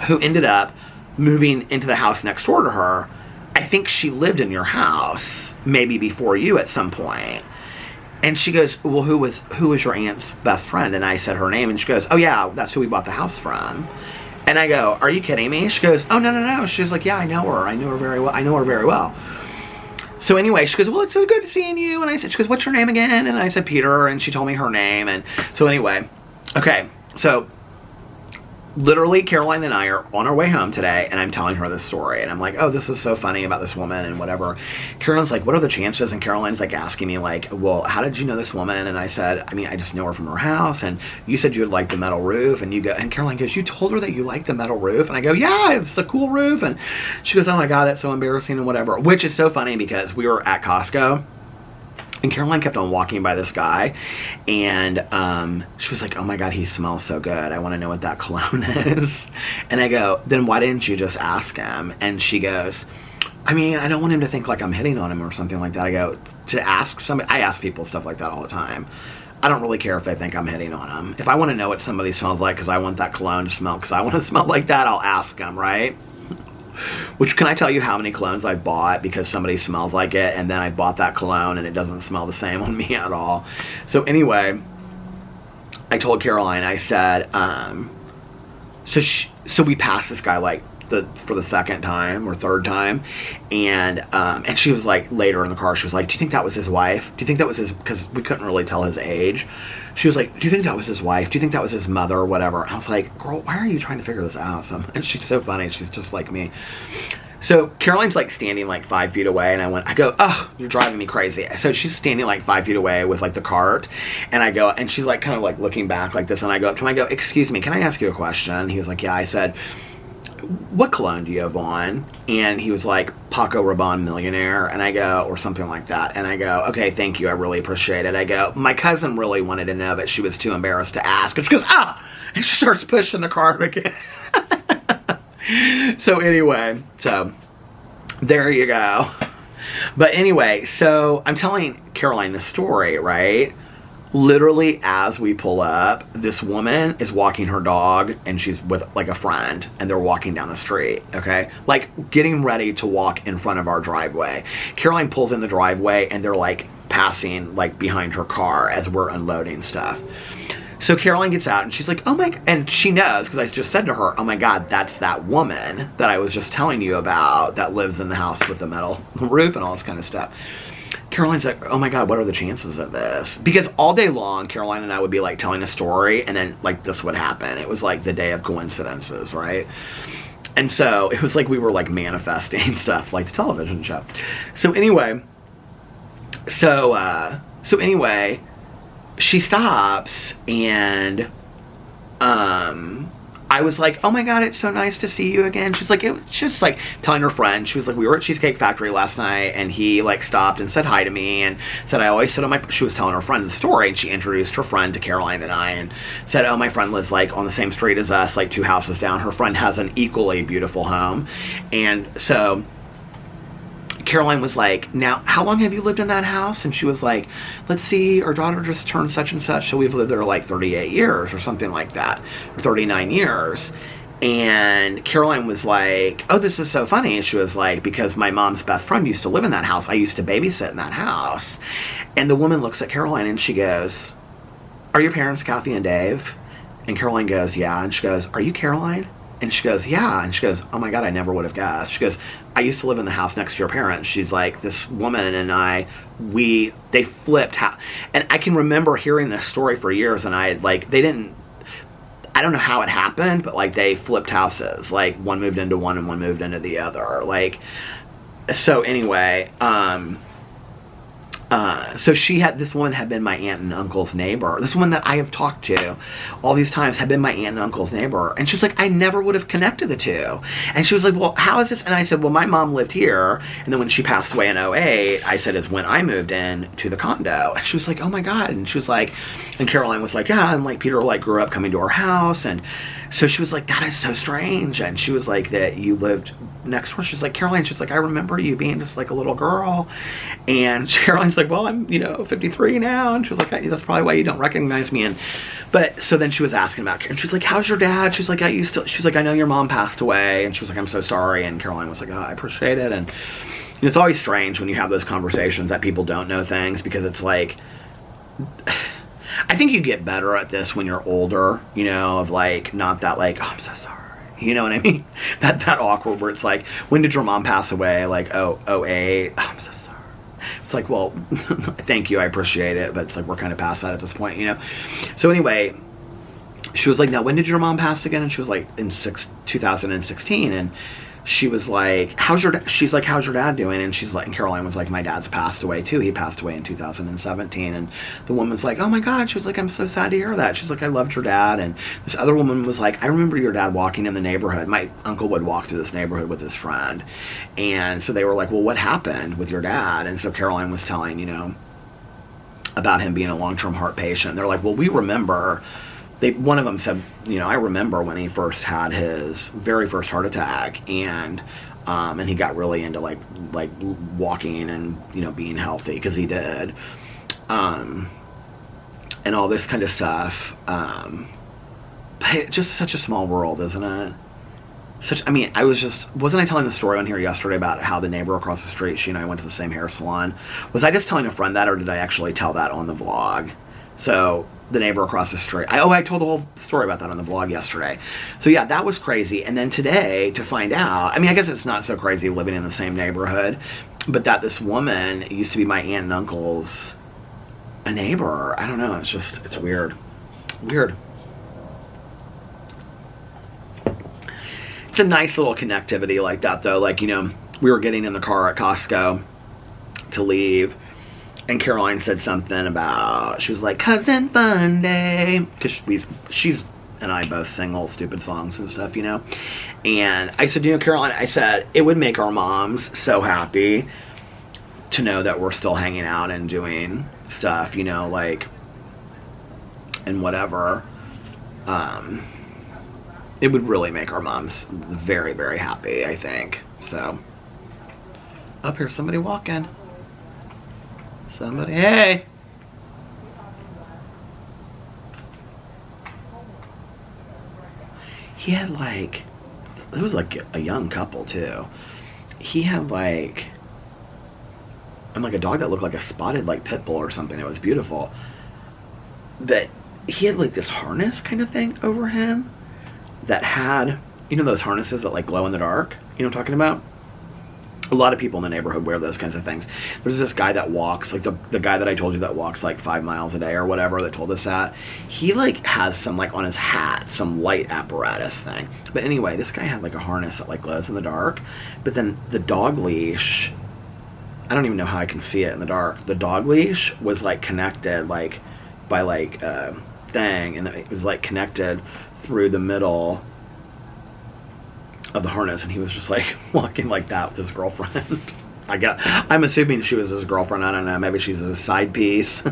who ended up moving into the house next door to her, I think she lived in your house maybe before you at some point. And she goes, well, who was your aunt's best friend? And I said her name, and she goes, oh yeah, that's who we bought the house from. And I go, are you kidding me? She goes, oh, no. She's like, yeah, I know her. I know her very well. I know her very well. So anyway, she goes, well, it's so good seeing you. And I said, she goes, what's your name again? And I said, Peter. And she told me her name. And so anyway, okay. So literally, Caroline and I are on our way home today, and I'm telling her this story. And I'm like, oh, this is so funny about this woman and whatever. Caroline's like, what are the chances? And Caroline's like asking me like, well, how did you know this woman? And I said, I mean, I just know her from her house. And you said you would like the metal roof. And Caroline goes, you told her that you liked the metal roof? And I go, yeah, it's a cool roof. And she goes, oh my God, that's so embarrassing and whatever. Which is so funny because we were at Costco. And Caroline kept on walking by this guy, and she was like, oh my God, he smells so good. I want to know what that cologne is. And I go, then why didn't you just ask him? And she goes, I mean, I don't want him to think like I'm hitting on him or something like that. I go, to ask somebody, I ask people stuff like that all the time. I don't really care if they think I'm hitting on them. If I want to know what somebody smells like because I want that cologne to smell, because I want to smell like that, I'll ask them, right? Which, can I tell you how many colognes I bought because somebody smells like it, and then I bought that cologne and it doesn't smell the same on me at all. So I told Caroline, I said, so we passed this guy like for the second time or third time, and she was like, later in the car, she was like, do you think that was his wife? Do you think that was his, because we couldn't really tell his age. She was like, do you think that was his wife? Do you think that was his mother or whatever? And I was like, girl, why are you trying to figure this out? And she's so funny. She's just like me. So Caroline's like standing like 5 feet away, and I go, oh, you're driving me crazy. So she's standing like 5 feet away with like the cart, and I go, and she's like kind of like looking back like this, and I go up to him, I go, excuse me, can I ask you a question? He was like, yeah. I said, what cologne do you have on? And he was like, Paco Rabanne Millionaire. And I go, or something like that. And I go, okay, thank you, I really appreciate it. I go, my cousin really wanted to know, but she was too embarrassed to ask. And she goes, ah! And she starts pushing the cart again. So anyway, so there you go. But anyway, so I'm telling Caroline the story, right? Literally, as we pull up, this woman is walking her dog, and she's with like a friend, and they're walking down the street, okay? Like getting ready to walk in front of our driveway. Caroline pulls in the driveway, and they're like passing like behind her car as we're unloading stuff. So Caroline gets out, and she's like, oh my, and she knows, because I just said to her, oh my God, that's that woman that I was just telling you about that lives in the house with the metal roof and all this kind of stuff. Caroline's like, oh my God, what are the chances of this? Because all day long, Caroline and I would be like telling a story, and then like this would happen. It was like the day of coincidences, right? And so it was like we were like manifesting stuff like the television show. So anyway, she stops, and I was like, oh my God, it's so nice to see you again. She's like, she's just like telling her friend. She was like, we were at Cheesecake Factory last night, and he like stopped and said hi to me, and said, I always sit on my, she was telling her friend the story, and she introduced her friend to Caroline and I, and said, oh, my friend lives like on the same street as us, like 2 houses down. Her friend has an equally beautiful home. And so Caroline was like, now, how long have you lived in that house? And she was like, let's see, our daughter just turned such and such, so we've lived there like 38 years or something like that, or 39 years. And Caroline was like, oh, this is so funny. And she was like, because my mom's best friend used to live in that house. I used to babysit in that house. And the woman looks at Caroline, and she goes, are your parents Kathy and Dave? And Caroline goes, yeah. And she goes, are you Caroline? And she goes, yeah. And she goes, oh my God, I never would have guessed. She goes, I used to live in the house next to your parents. She's like, this woman and I, they flipped. And I can remember hearing this story for years, and I don't know how it happened, but like they flipped houses. Like one moved into one and one moved into the other. Like, so anyway, So this woman had been my aunt and uncle's neighbor. This woman that I have talked to all these times had been my aunt and uncle's neighbor. And she was like, I never would have connected the two. And she was like, well, how is this? And I said, well, my mom lived here. And then when she passed away in '08, I said, is when I moved in to the condo. And she was like, oh my God. And she was like, and Caroline was like, yeah. And like Peter like grew up coming to our house. And so she was like, that is so strange. And she was like, that you lived next door. She's like, Caroline, she's like, I remember you being just like a little girl. And Caroline's like, well, I'm, 53 now. And she was like, that's probably why you don't recognize me. But so then she was asking about, and she's like, how's your dad? She's like, she's like, I know your mom passed away. And she was like, I'm so sorry. And Caroline was like, oh, I appreciate it. And it's always strange when you have those conversations that people don't know things, because it's like, I think you get better at this when you're older, of like, not that like, oh, I'm so sorry. You know what I mean? That awkward where it's like, when did your mom pass away? Like, oh, '08. Oh, I'm so sorry. It's like, well, thank you, I appreciate it, but it's like, we're kind of past that at this point, So anyway, she was like, now, when did your mom pass again? And she was like, in 2016, and she was like, she's like, how's your dad doing? And she's like, and Caroline was like, my dad's passed away too. He passed away in 2017. And the woman's like, oh my God. She was like, I'm so sad to hear that. She's like, I loved your dad. And this other woman was like, I remember your dad walking in the neighborhood. My uncle would walk through this neighborhood with his friend. And so they were like, well, what happened with your dad? And so Caroline was telling, about him being a long-term heart patient. They're like, well, we remember. One of them said, I remember when he first had his very first heart attack, and he got really into like walking and being healthy, because he did, and all this kind of stuff. But just such a small world, isn't it? Wasn't I telling the story on here yesterday about how the neighbor across the street, she and I went to the same hair salon? Was I just telling a friend that, or did I actually tell that on the vlog? So the neighbor across the street. I told the whole story about that on the vlog yesterday. So yeah, that was crazy. And then today, to find out, I guess it's not so crazy living in the same neighborhood, but that this woman used to be my aunt and uncle's a neighbor. I don't know. It's weird. Weird. It's a nice little connectivity like that, though. Like, we were getting in the car at Costco to leave, and Caroline said something about, she was like, Cousin Fun Day, because she's and I both sing all stupid songs and stuff, And I said, Caroline, I said, it would make our moms so happy to know that we're still hanging out and doing stuff, like, and whatever. It would really make our moms very, very happy, I think. So, up here, somebody walking. Somebody, hey. He had like, it was like a young couple too. He had like a dog that looked like a spotted like pit bull or something. It was beautiful. But he had like this harness kind of thing over him that had, those harnesses that like glow in the dark. You know what I'm talking about? A lot of people in the neighborhood wear those kinds of things. There's this guy that walks, like the guy that I told you that walks like 5 miles a day or whatever, that told us that. He like has some like on his hat, some light apparatus thing. But anyway, this guy had like a harness that like glows in the dark. But then the dog leash, I don't even know how I can see it in the dark. The dog leash was like connected like by like a thing, and it was like connected through the middle of the harness, and he was just like walking like that with his girlfriend. I'm assuming she was his girlfriend. I don't know. Maybe she's his side piece.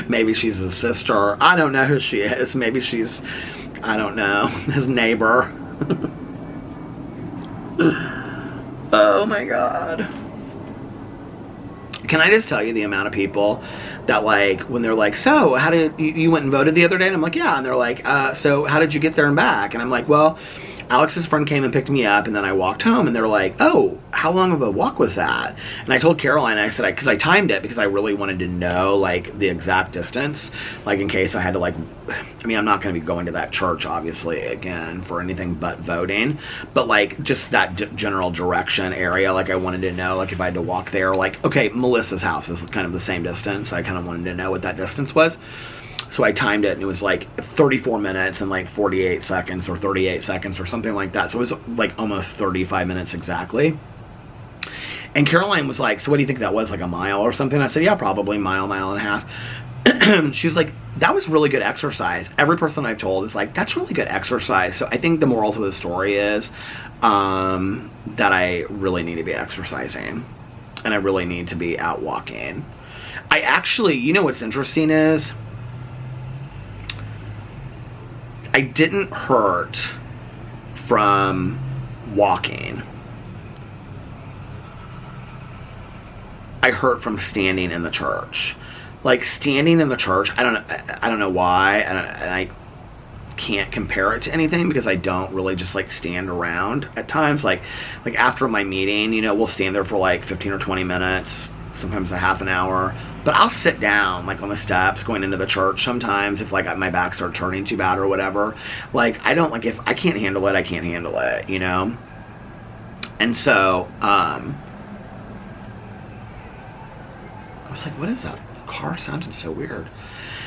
Maybe she's his sister. I don't know who she is. Maybe she's, I don't know, his neighbor. Oh my God. Can I just tell you the amount of people that like, when they're like, so how did you went and voted the other day? And I'm like, yeah. And they're like, so how did you get there and back? And I'm like, well, Alex's friend came and picked me up, and then I walked home, and they're like, oh, how long of a walk was that? And I told Caroline, I said, because I timed it because I really wanted to know, like, the exact distance, like, in case I had to, like, I'm not going to be going to that church, obviously, again, for anything but voting, but, like, just that general direction area, like, I wanted to know, like, if I had to walk there, like, okay, Melissa's house is kind of the same distance. I kind of wanted to know what that distance was. So I timed it, and it was like 34 minutes and like 48 seconds or 38 seconds or something like that. So it was like almost 35 minutes exactly. And Caroline was like, so what do you think that was, like a mile or something? I said, yeah, probably mile and a half. She was like, that was really good exercise. Every person I've told is like, that's really good exercise. So I think the moral of the story is that I really need to be exercising. And I really need to be out walking. I actually, you know what's interesting is, I didn't hurt from walking. I hurt from standing in the church. Like standing in the church, I don't know why, and I can't compare it to anything because I don't really just like stand around at times. Like after my meeting, you know, we'll stand there for like 15 or 20 minutes, sometimes a half an hour. But I'll sit down like on the steps going into the church sometimes if like my back starts turning too bad or whatever. Like I don't, like, if I can't handle it, I can't handle it, you know? And so, I was like, what is that? Car sounded so weird.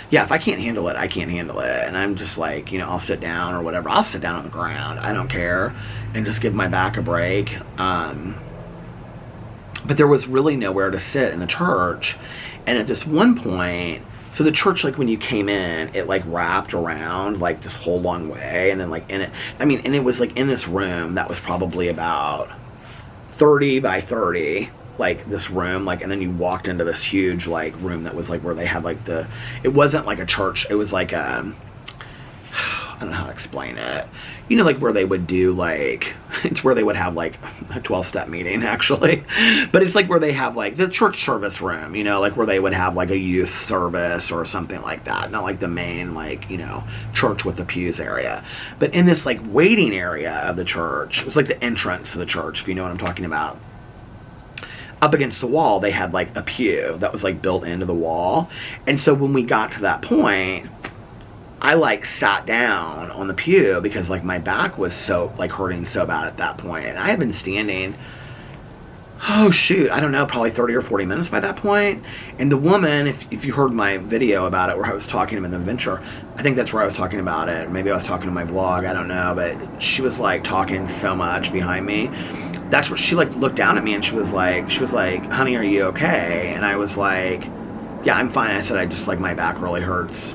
Yeah, if I can't handle it, I can't handle it. And I'm just like, you know, I'll sit down or whatever. I'll sit down on the ground. I don't care. And just give my back a break. But there was really nowhere to sit in the church. And at this one point, so the church, like when you came in, it like wrapped around like this whole long way. And then like in it, I mean, and it was like in this room that was probably about 30 by 30. Like this room, like, and then you walked into this huge like room that was like where they had like it wasn't like a church, it was like I don't know how to explain it, you know, like where they would do like, it's where they would have like a 12-step meeting actually, but it's like where they have like the church service room, you know, like where they would have like a youth service or something like that, not like the main like, you know, church with the pews area, but in this like waiting area of the church, it was like the entrance to the church, if you know what I'm talking about. Up against the wall, they had like a pew that was like built into the wall. And so when we got to that point, I like sat down on the pew because like my back was so like hurting so bad at that point. And I had been standing, oh shoot, I don't know, probably 30 or 40 minutes by that point. And the woman, if you heard my video about it where I was talking about the adventure, I think that's where I was talking about it. Maybe I was talking to my vlog, I don't know. But she was like talking so much behind me. That's where she like looked down at me and she was like, honey, are you okay? And I was like, yeah, I'm fine. I said, I just like, my back really hurts.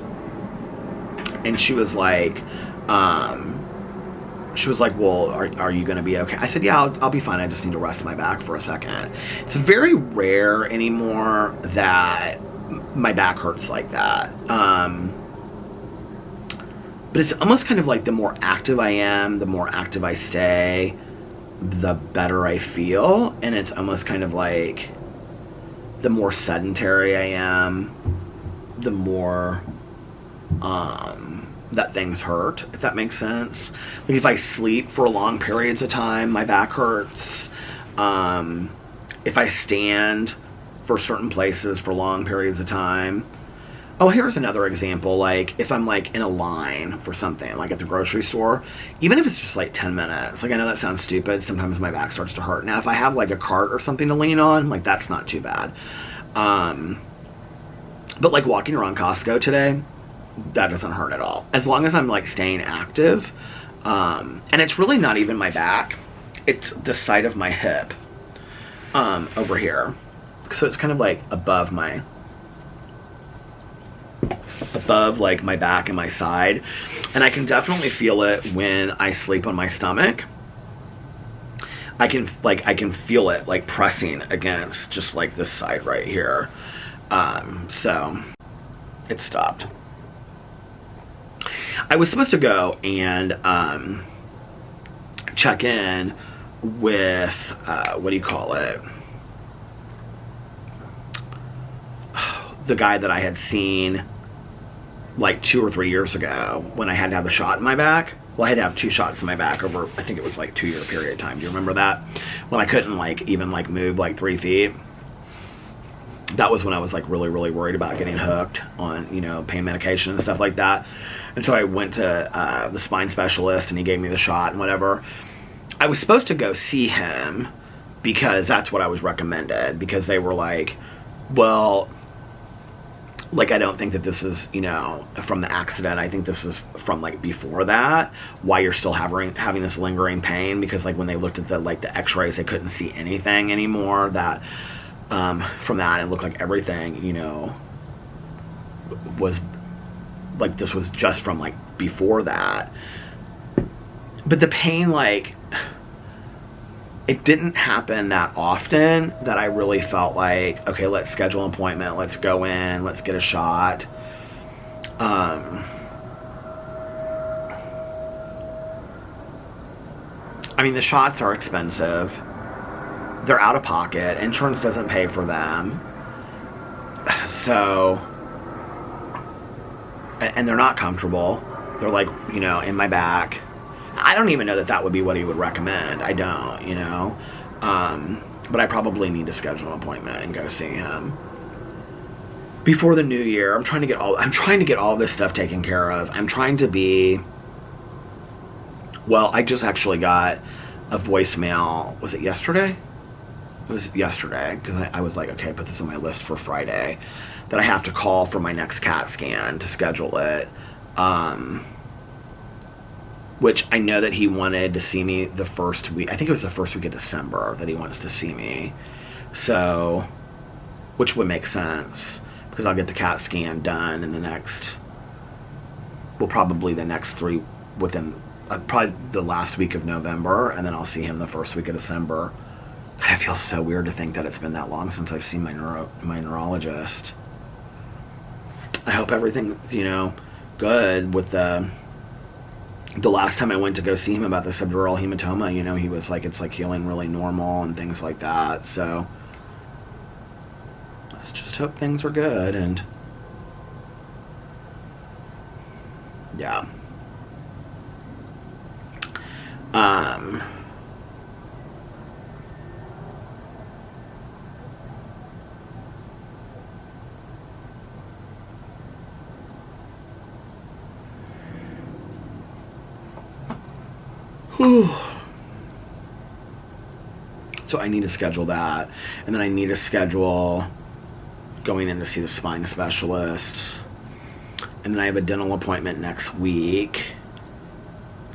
And she was like, well, are you going to be okay? I said, yeah, I'll be fine. I just need to rest my back for a second. It's very rare anymore that my back hurts like that. But it's almost kind of like the more active I am, the more active I stay, the better I feel. And it's almost kind of like the more sedentary I am, the more that things hurt, if that makes sense. Like if I sleep for long periods of time, my back hurts. If I stand for certain places for long periods of time. Oh, here's another example. Like if I'm like in a line for something, like at the grocery store, even if it's just like 10 minutes, like I know that sounds stupid, sometimes my back starts to hurt. Now if I have like a cart or something to lean on, like that's not too bad. But like walking around Costco today, that doesn't hurt at all. As long as I'm like staying active. And it's really not even my back. It's the side of my hip over here. So it's kind of like above like my back and my side. And I can definitely feel it when I sleep on my stomach. I can feel it like pressing against just like this side right here. So it stopped. I was supposed to go and check in with what do you call it? The guy that I had seen like 2 or 3 years ago when I had to have the shot in my back. Well, I had to have 2 shots in my back over, I think it was like 2-year period of time. Do you remember that? When I couldn't like even like move like 3 feet. That was when I was like really, really worried about getting hooked on, you know, pain medication and stuff like that. And so I went to the spine specialist and he gave me the shot and whatever. I was supposed to go see him because that's what I was recommended, because they were like, well, Like, I don't think that this is, you know, from the accident. I think this is from, like, before that, why you're still having this lingering pain, because, like, when they looked at the, like, the x-rays, they couldn't see anything anymore that, from that. It looked like everything, you know, was, like, this was just from, like, before that. But the pain, like, it didn't happen that often that I really felt like, okay, let's schedule an appointment, let's go in, let's get a shot. I mean, the shots are expensive. They're out of pocket. Insurance doesn't pay for them. So, and they're not comfortable. They're like, you know, in my back. I don't even know that that would be what he would recommend. I don't, you know. But I probably need to schedule an appointment and go see him before the new year. I'm trying to get all this stuff taken care of. I'm trying to be, well, I just actually got a voicemail. Was it yesterday? It was yesterday, because I was like, okay, put this on my list for Friday, that I have to call for my next CAT scan to schedule it. Which I know that he wanted to see me the first week. I think it was the first week of December that he wants to see me. So, which would make sense, because I'll get the CAT scan done in the next, well, probably the next three, within probably the last week of November, and then I'll see him the first week of December. I feel so weird to think that it's been that long since I've seen my neurologist. I hope everything's, you know, good with the last time I went to go see him about the subdural hematoma, you know, he was like, it's like healing really normal and things like that. So let's just hope things are good. And yeah. So I need to schedule that, and then I need to schedule going in to see the spine specialist, and then I have a dental appointment next week.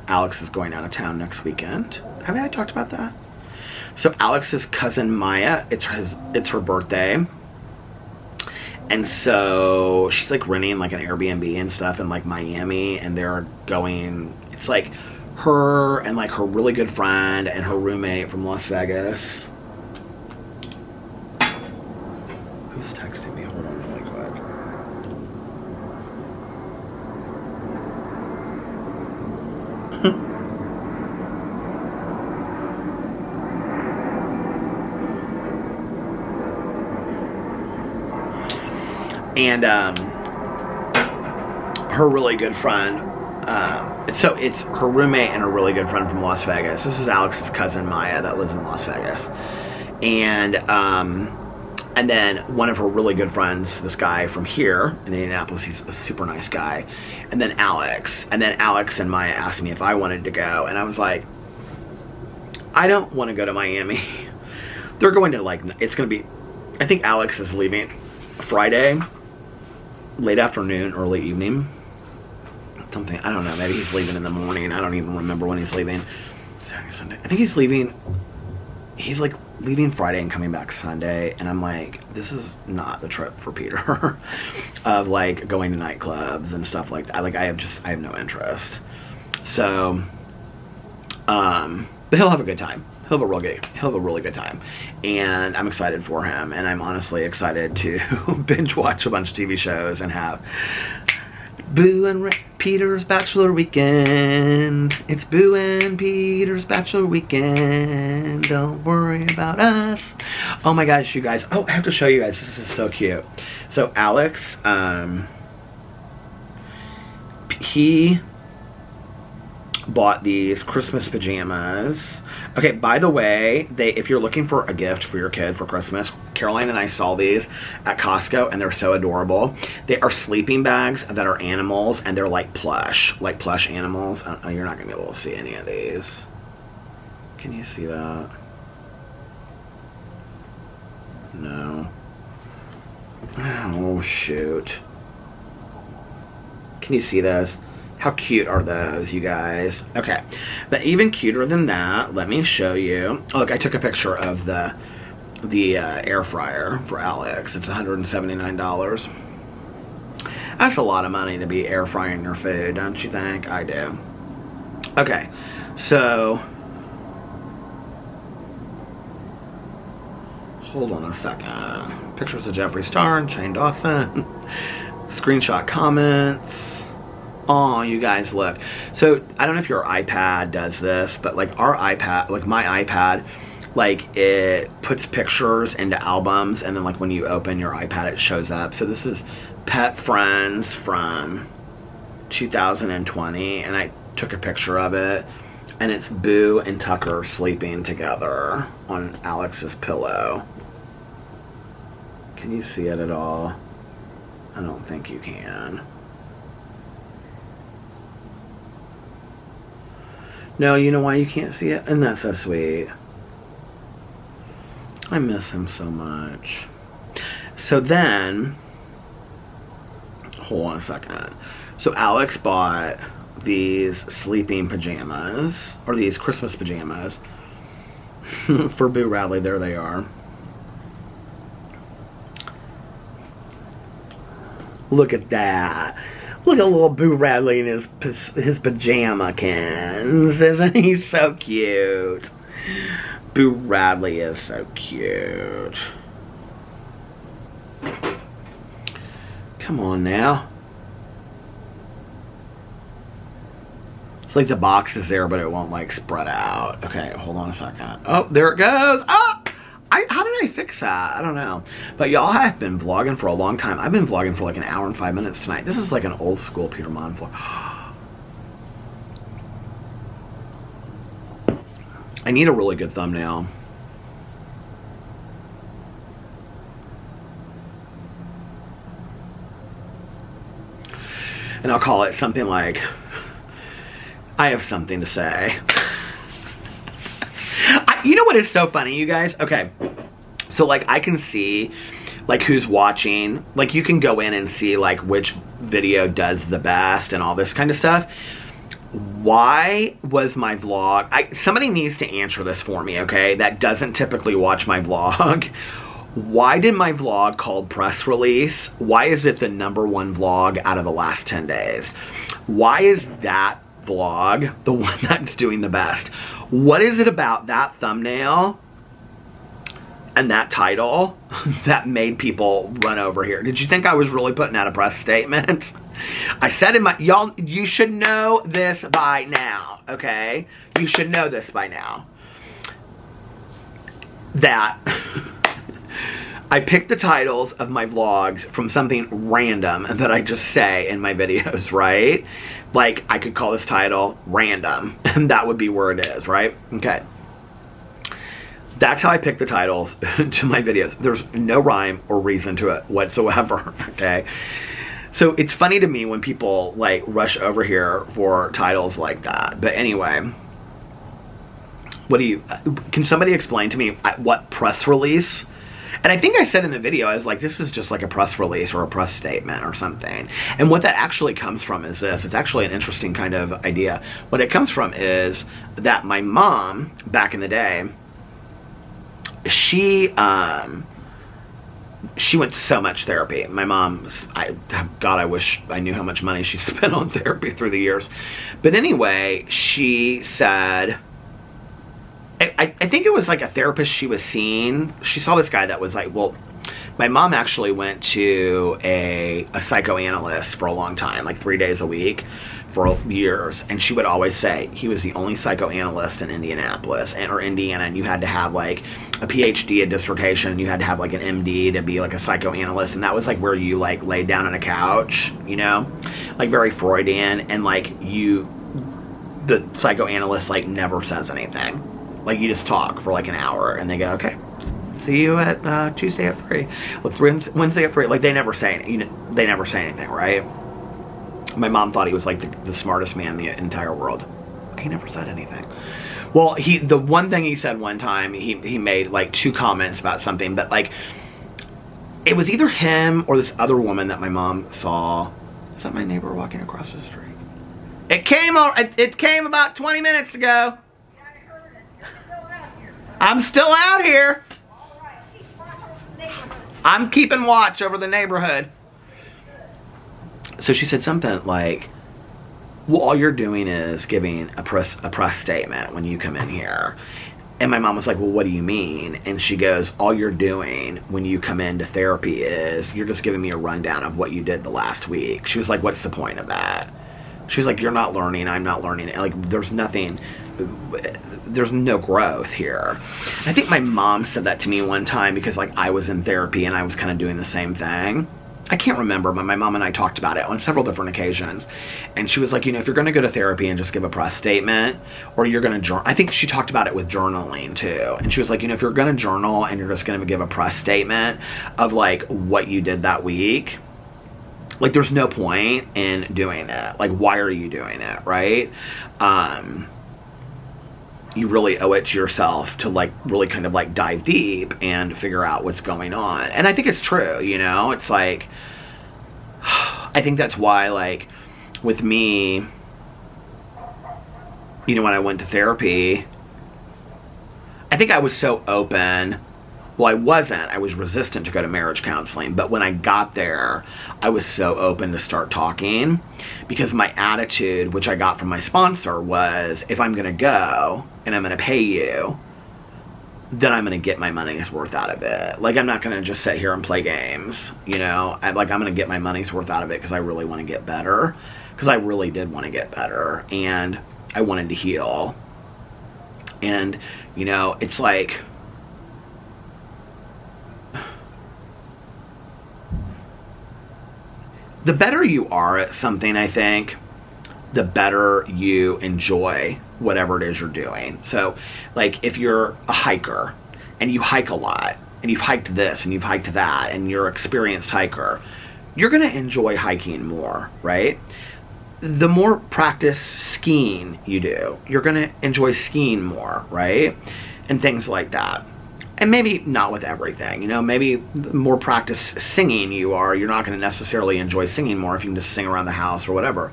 Alex is going out of town next weekend. Have I talked about that? So Alex's cousin Maya, it's her birthday, and so she's like renting like an Airbnb and stuff in like Miami, and they're going, it's like her and like her really good friend and her roommate from Las Vegas. Who's texting me? Hold on really quick. And her really good friend, so it's her roommate and her really good friend from Las Vegas. This is Alex's cousin Maya that lives in Las Vegas, and then one of her really good friends, this guy from here in Indianapolis, he's a super nice guy, and then Alex and Maya asked me if I wanted to go, and I was like, I don't want to go to Miami. They're going to, like, it's going to be, I think Alex is leaving Friday, late afternoon, early evening. Something, I don't know, maybe he's leaving in the morning. I don't even remember when he's leaving. Saturday, Sunday. I think he's leaving, he's like leaving Friday and coming back Sunday, and I'm like, this is not the trip for Peter of like going to nightclubs and stuff like that. Like I have no interest. So but he'll have a good time. He'll have a really good time, and I'm excited for him, and I'm honestly excited to binge watch a bunch of TV shows and have Boo and Peter's Bachelor Weekend. It's Boo and Peter's Bachelor Weekend. Don't worry about us. Oh my gosh, you guys. Oh, I have to show you guys. This is so cute. So Alex, he bought these Christmas pajamas. Okay, by the way, if you're looking for a gift for your kid for Christmas, Caroline and I saw these at Costco, and they're so adorable. They are sleeping bags that are animals, and they're like plush animals. Oh, you're not going to be able to see any of these. Can you see that? No. Oh, shoot. Can you see those? How cute are those, you guys? Okay, but even cuter than that, let me show you. Look, I took a picture of the air fryer for Alex. It's $179. That's a lot of money to be air frying your food, don't you think? I do. Okay, so hold on a second. Pictures of Jeffree Star and Shane Dawson. Screenshot comments. Oh, you guys, look. So I don't know if your iPad does this, but like our iPad, like my iPad, like it puts pictures into albums, and then like when you open your iPad, it shows up. So this is Pet Friends from 2020, and I took a picture of it, and it's Boo and Tucker sleeping together on Alex's pillow. Can you see it at all? I don't think you can. No, you know why you can't see it? And that's so sweet. I miss him so much. So then, hold on a second. So Alex bought these sleeping pajamas, or these Christmas pajamas, for Boo Radley. There they are. Look at that. Look at little Boo Radley in his pajama-kins. Isn't he so cute? Boo Radley is so cute. Come on now. It's like the box is there, but it won't like spread out. Okay, hold on a second. Oh, there it goes. Oh! How did I fix that? I don't know. But y'all have been vlogging for a long time. I've been vlogging for like an hour and 5 minutes tonight. This is like an old school Peter Monn vlog. I need a really good thumbnail. And I'll call it something like, I have something to say. You know what is so funny, you guys? Okay, so like I can see like who's watching. Like you can go in and see like which video does the best and all this kind of stuff. Why was my vlog... somebody needs to answer this for me, okay? That doesn't typically watch my vlog. Why did my vlog called Press Release? Why is it the #1 vlog out of the last 10 days? Why is that vlog the one that's doing the best? What is it about that thumbnail and that title that made people run over here? Did you think I was really putting out a press statement? I said in my... Y'all, you should know this by now, okay? You should know this by now. That I picked the titles of my vlogs from something random that I just say in my videos, right? Like, I could call this title Random, and that would be where it is, right? Okay. That's how I pick the titles to my videos. There's no rhyme or reason to it whatsoever, okay? So it's funny to me when people, like, rush over here for titles like that. But anyway, can somebody explain to me what press release? And I think I said in the video, I was like, this is just like a press release or a press statement or something. And what that actually comes from is this. It's actually an interesting kind of idea. What it comes from is that my mom, back in the day, she went to so much therapy. My mom, God, I wish I knew how much money she spent on therapy through the years. But anyway, she said... I think it was like a therapist she was seeing. She saw this guy that was like, well, my mom actually went to a psychoanalyst for a long time, like 3 days a week for years. And she would always say he was the only psychoanalyst in Indianapolis or Indiana. And you had to have like a PhD, a dissertation. And you had to have like an MD to be like a psychoanalyst. And that was like where you like laid down on a couch, you know, like very Freudian. And like the psychoanalyst like never says anything. Like, you just talk for like an hour, and they go, okay, see you at Tuesday at 3. Well, Wednesday at 3. Like, they never say they never say anything, right? My mom thought he was like the smartest man in the entire world. He never said anything. Well, the one thing he said one time, he made like 2 comments about something, but like it was either him or this other woman that my mom saw. Is that my neighbor walking across the street? It came about 20 minutes ago. Yeah, I heard it. You're still out here. I'm still out here. All right. Keep watch over the neighborhood. I'm keeping watch over the neighborhood. So she said something like, well, all you're doing is giving a press statement when you come in here. And my mom was like, well, what do you mean? And she goes, all you're doing when you come into therapy is you're just giving me a rundown of what you did the last week. She was like, what's the point of that? She was like, you're not learning, I'm not learning. And like, there's no growth here. I think my mom said that to me one time because like I was in therapy and I was kind of doing the same thing. I can't remember, but my mom and I talked about it on several different occasions. And she was like, if you're going to go to therapy and just give a press statement, or you're going to journal, I think she talked about it with journaling too. And she was like, if you're going to journal and you're just going to give a press statement of like what you did that week, like there's no point in doing it. Like, why are you doing it, right? You really owe it to yourself to like really kind of like dive deep and figure out what's going on. And I think it's true, it's like, I think that's why like with me, when I went to therapy, I think I was so open. Well, I wasn't. I was resistant to go to marriage counseling. But when I got there, I was so open to start talking because my attitude, which I got from my sponsor, was if I'm going to go and I'm going to pay you, then I'm going to get my money's worth out of it. Like, I'm not going to just sit here and play games, I'm going to get my money's worth out of it because I really want to get better. Because I really did want to get better. And I wanted to heal. And, it's like, the better you are at something, I think, the better you enjoy whatever it is you're doing. So, like, if you're a hiker and you hike a lot, and you've hiked this and you've hiked that, and you're an experienced hiker, you're going to enjoy hiking more, right? The more practice skiing you do, you're going to enjoy skiing more, right? And things like that. And maybe not with everything, maybe the more practice singing you're not going to necessarily enjoy singing more if you can just sing around the house or whatever.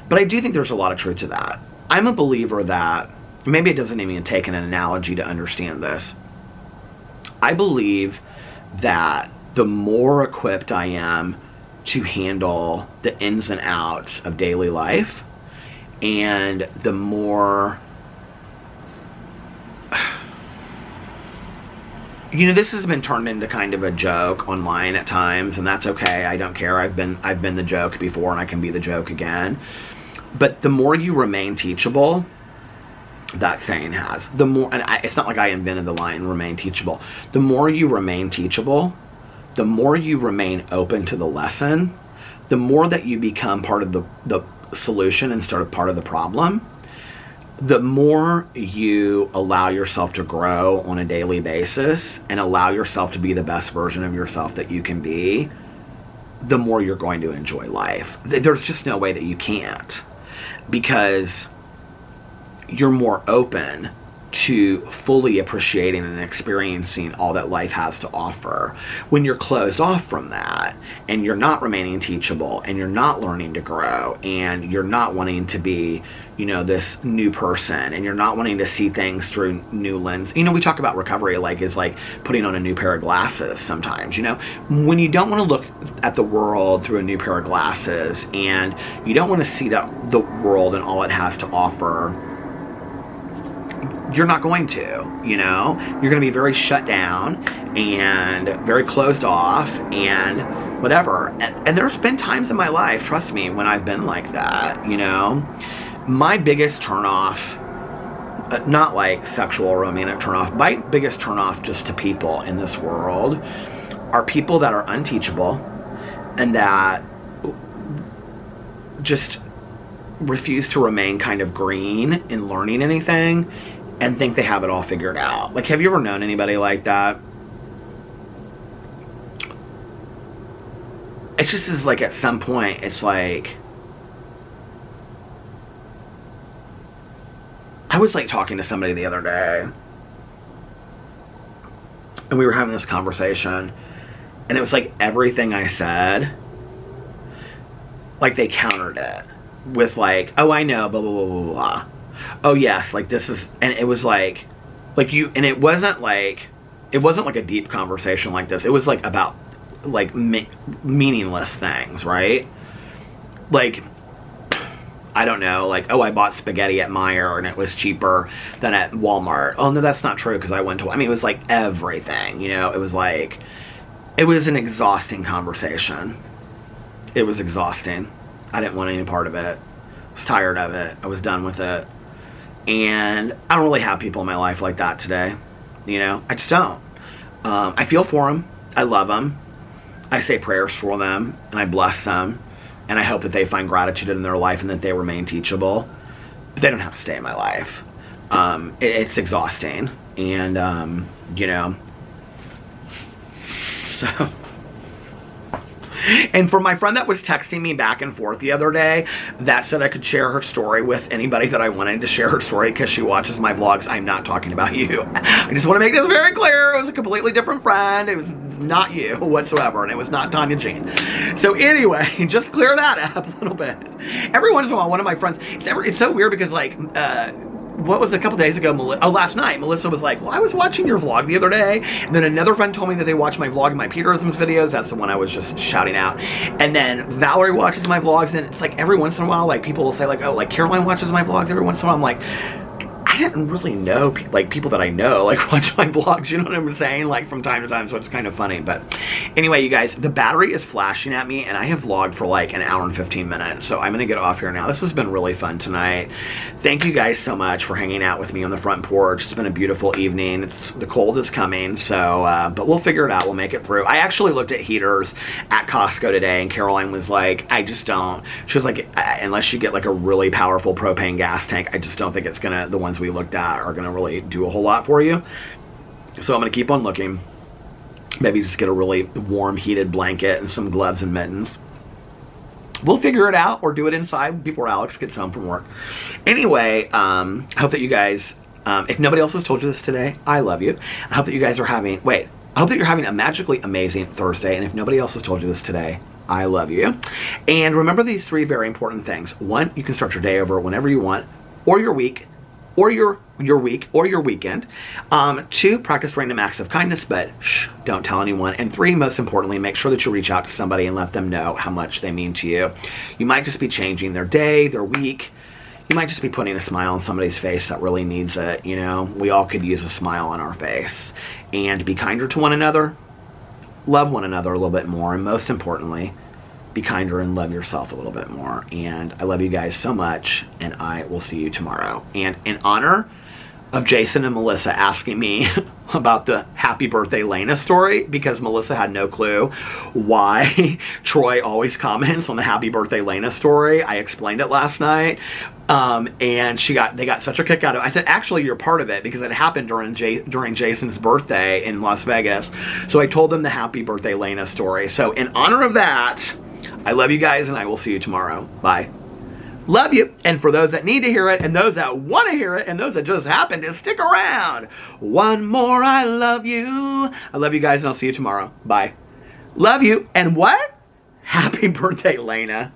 But I do think there's a lot of truth to that. I'm a believer that, maybe it doesn't even take an analogy to understand this. I believe that the more equipped I am to handle the ins and outs of daily life, and the more... this has been turned into kind of a joke online at times, and that's okay. I don't care. I've been the joke before, and I can be the joke again. But the more you remain teachable, that saying has, the more, and it's not like I invented the line, remain teachable. The more you remain teachable, the more you remain open to the lesson, the more that you become part of the solution instead of part of the problem, the more you allow yourself to grow on a daily basis and allow yourself to be the best version of yourself that you can be, the more you're going to enjoy life. There's just no way that you can't, because you're more open to fully appreciating and experiencing all that life has to offer. When you're closed off from that, and you're not remaining teachable, and you're not learning to grow, and you're not wanting to be, this new person, and you're not wanting to see things through new lens. We talk about recovery is like putting on a new pair of glasses sometimes, when you don't want to look at the world through a new pair of glasses, and you don't want to see the world and all it has to offer, you're not going to, you're going to be very shut down and very closed off and whatever. And there's been times in my life, trust me, when I've been like that, My biggest turnoff, not like sexual or romantic turnoff, my biggest turnoff just to people in this world are people that are unteachable and that just refuse to remain kind of green in learning anything and think they have it all figured out. Like, have you ever known anybody like that? It's just is like at some point, it's like, I was like talking to somebody the other day, and we were having this conversation, And it was like everything I said, like they countered it with like, oh, I know, blah, blah, blah, blah, blah. Oh, yes, like this is, and it was like you, and it wasn't like a deep conversation like this. It was like about like meaningless things, right? Like, I don't know, like, oh, I bought spaghetti at Meijer and it was cheaper than at Walmart. Oh, no, that's not true because I went to, I mean, it was like everything, you know? It was like, it was an exhausting conversation. It was exhausting. I didn't want any part of it. I was tired of it. I was done with it. And I don't really have people in my life like that today. You know, I just don't. I feel for them. I love them. I say prayers for them and I bless them. And I hope that they find gratitude in their life and that they remain teachable. But they don't have to stay in my life. It's exhausting. And, you know. So. And for my friend that was texting me back and forth the other day, that said I could share her story with anybody that I wanted to share her story because she watches my vlogs, I'm not talking about you. I just want to make this very clear. It was a completely different friend. It was not you whatsoever, and it was not Tanya Jean. So anyway, just clear that up a little bit. Every once in a while, one of my friends, it's so weird because like, what was it, a couple days ago, last night, Melissa was like, well, I was watching your vlog the other day, and then another friend told me that they watched my vlog and my Peterisms videos. That's the one I was just shouting out. And then Valerie watches my vlogs, and it's like every once in a while, like people will say like, oh, like Caroline watches my vlogs every once in a while. I'm like, I didn't really know, like people that I know, like watch my vlogs, you know what I'm saying? Like from time to time, so it's kind of funny. But anyway, you guys, the battery is flashing at me and I have vlogged for like an hour and 15 minutes. So I'm gonna get off here now. This has been really fun tonight. Thank you guys so much for hanging out with me on the front porch. It's been a beautiful evening. The cold is coming, so, but we'll figure it out. We'll make it through. I actually looked at heaters at Costco today and Caroline was like, I just don't. She was like, unless you get like a really powerful propane gas tank, I just don't think it's gonna, the ones we looked at are gonna really do a whole lot for you. So I'm gonna keep on looking. Maybe just get a really warm heated blanket and some gloves and mittens. We'll figure it out or do it inside before Alex gets home from work. Anyway, I hope that you guys, if nobody else has told you this today, I love you. I hope that you guys are having, I hope that you're having a magically amazing Thursday. And if nobody else has told you this today, I love you. And remember these three very important things. One, you can start your day over whenever you want, or your week, or your week, or your weekend. 2, practice random acts of kindness, but shh, don't tell anyone. And 3, most importantly, make sure that you reach out to somebody and let them know how much they mean to you. You might just be changing their day, their week. You might just be putting a smile on somebody's face that really needs it, you know? We all could use a smile on our face. And be kinder to one another. Love one another a little bit more. And most importantly, be kinder and love yourself a little bit more. And I love you guys so much, and I will see you tomorrow. And in honor of Jason and Melissa asking me about the happy birthday Lena story, because Melissa had no clue why Troy always comments on the happy birthday Lena story, I explained it last night. And they got such a kick out of it. I said, actually, you're part of it because it happened during Jason's birthday in Las Vegas. So I told them the happy birthday Lena story. So in honor of that, I love you guys, and I will see you tomorrow. Bye. Love you. And for those that need to hear it, and those that want to hear it, and those that just happen to stick around, one more I love you. I love you guys, and I'll see you tomorrow. Bye. Love you. And what? Happy birthday, Lena.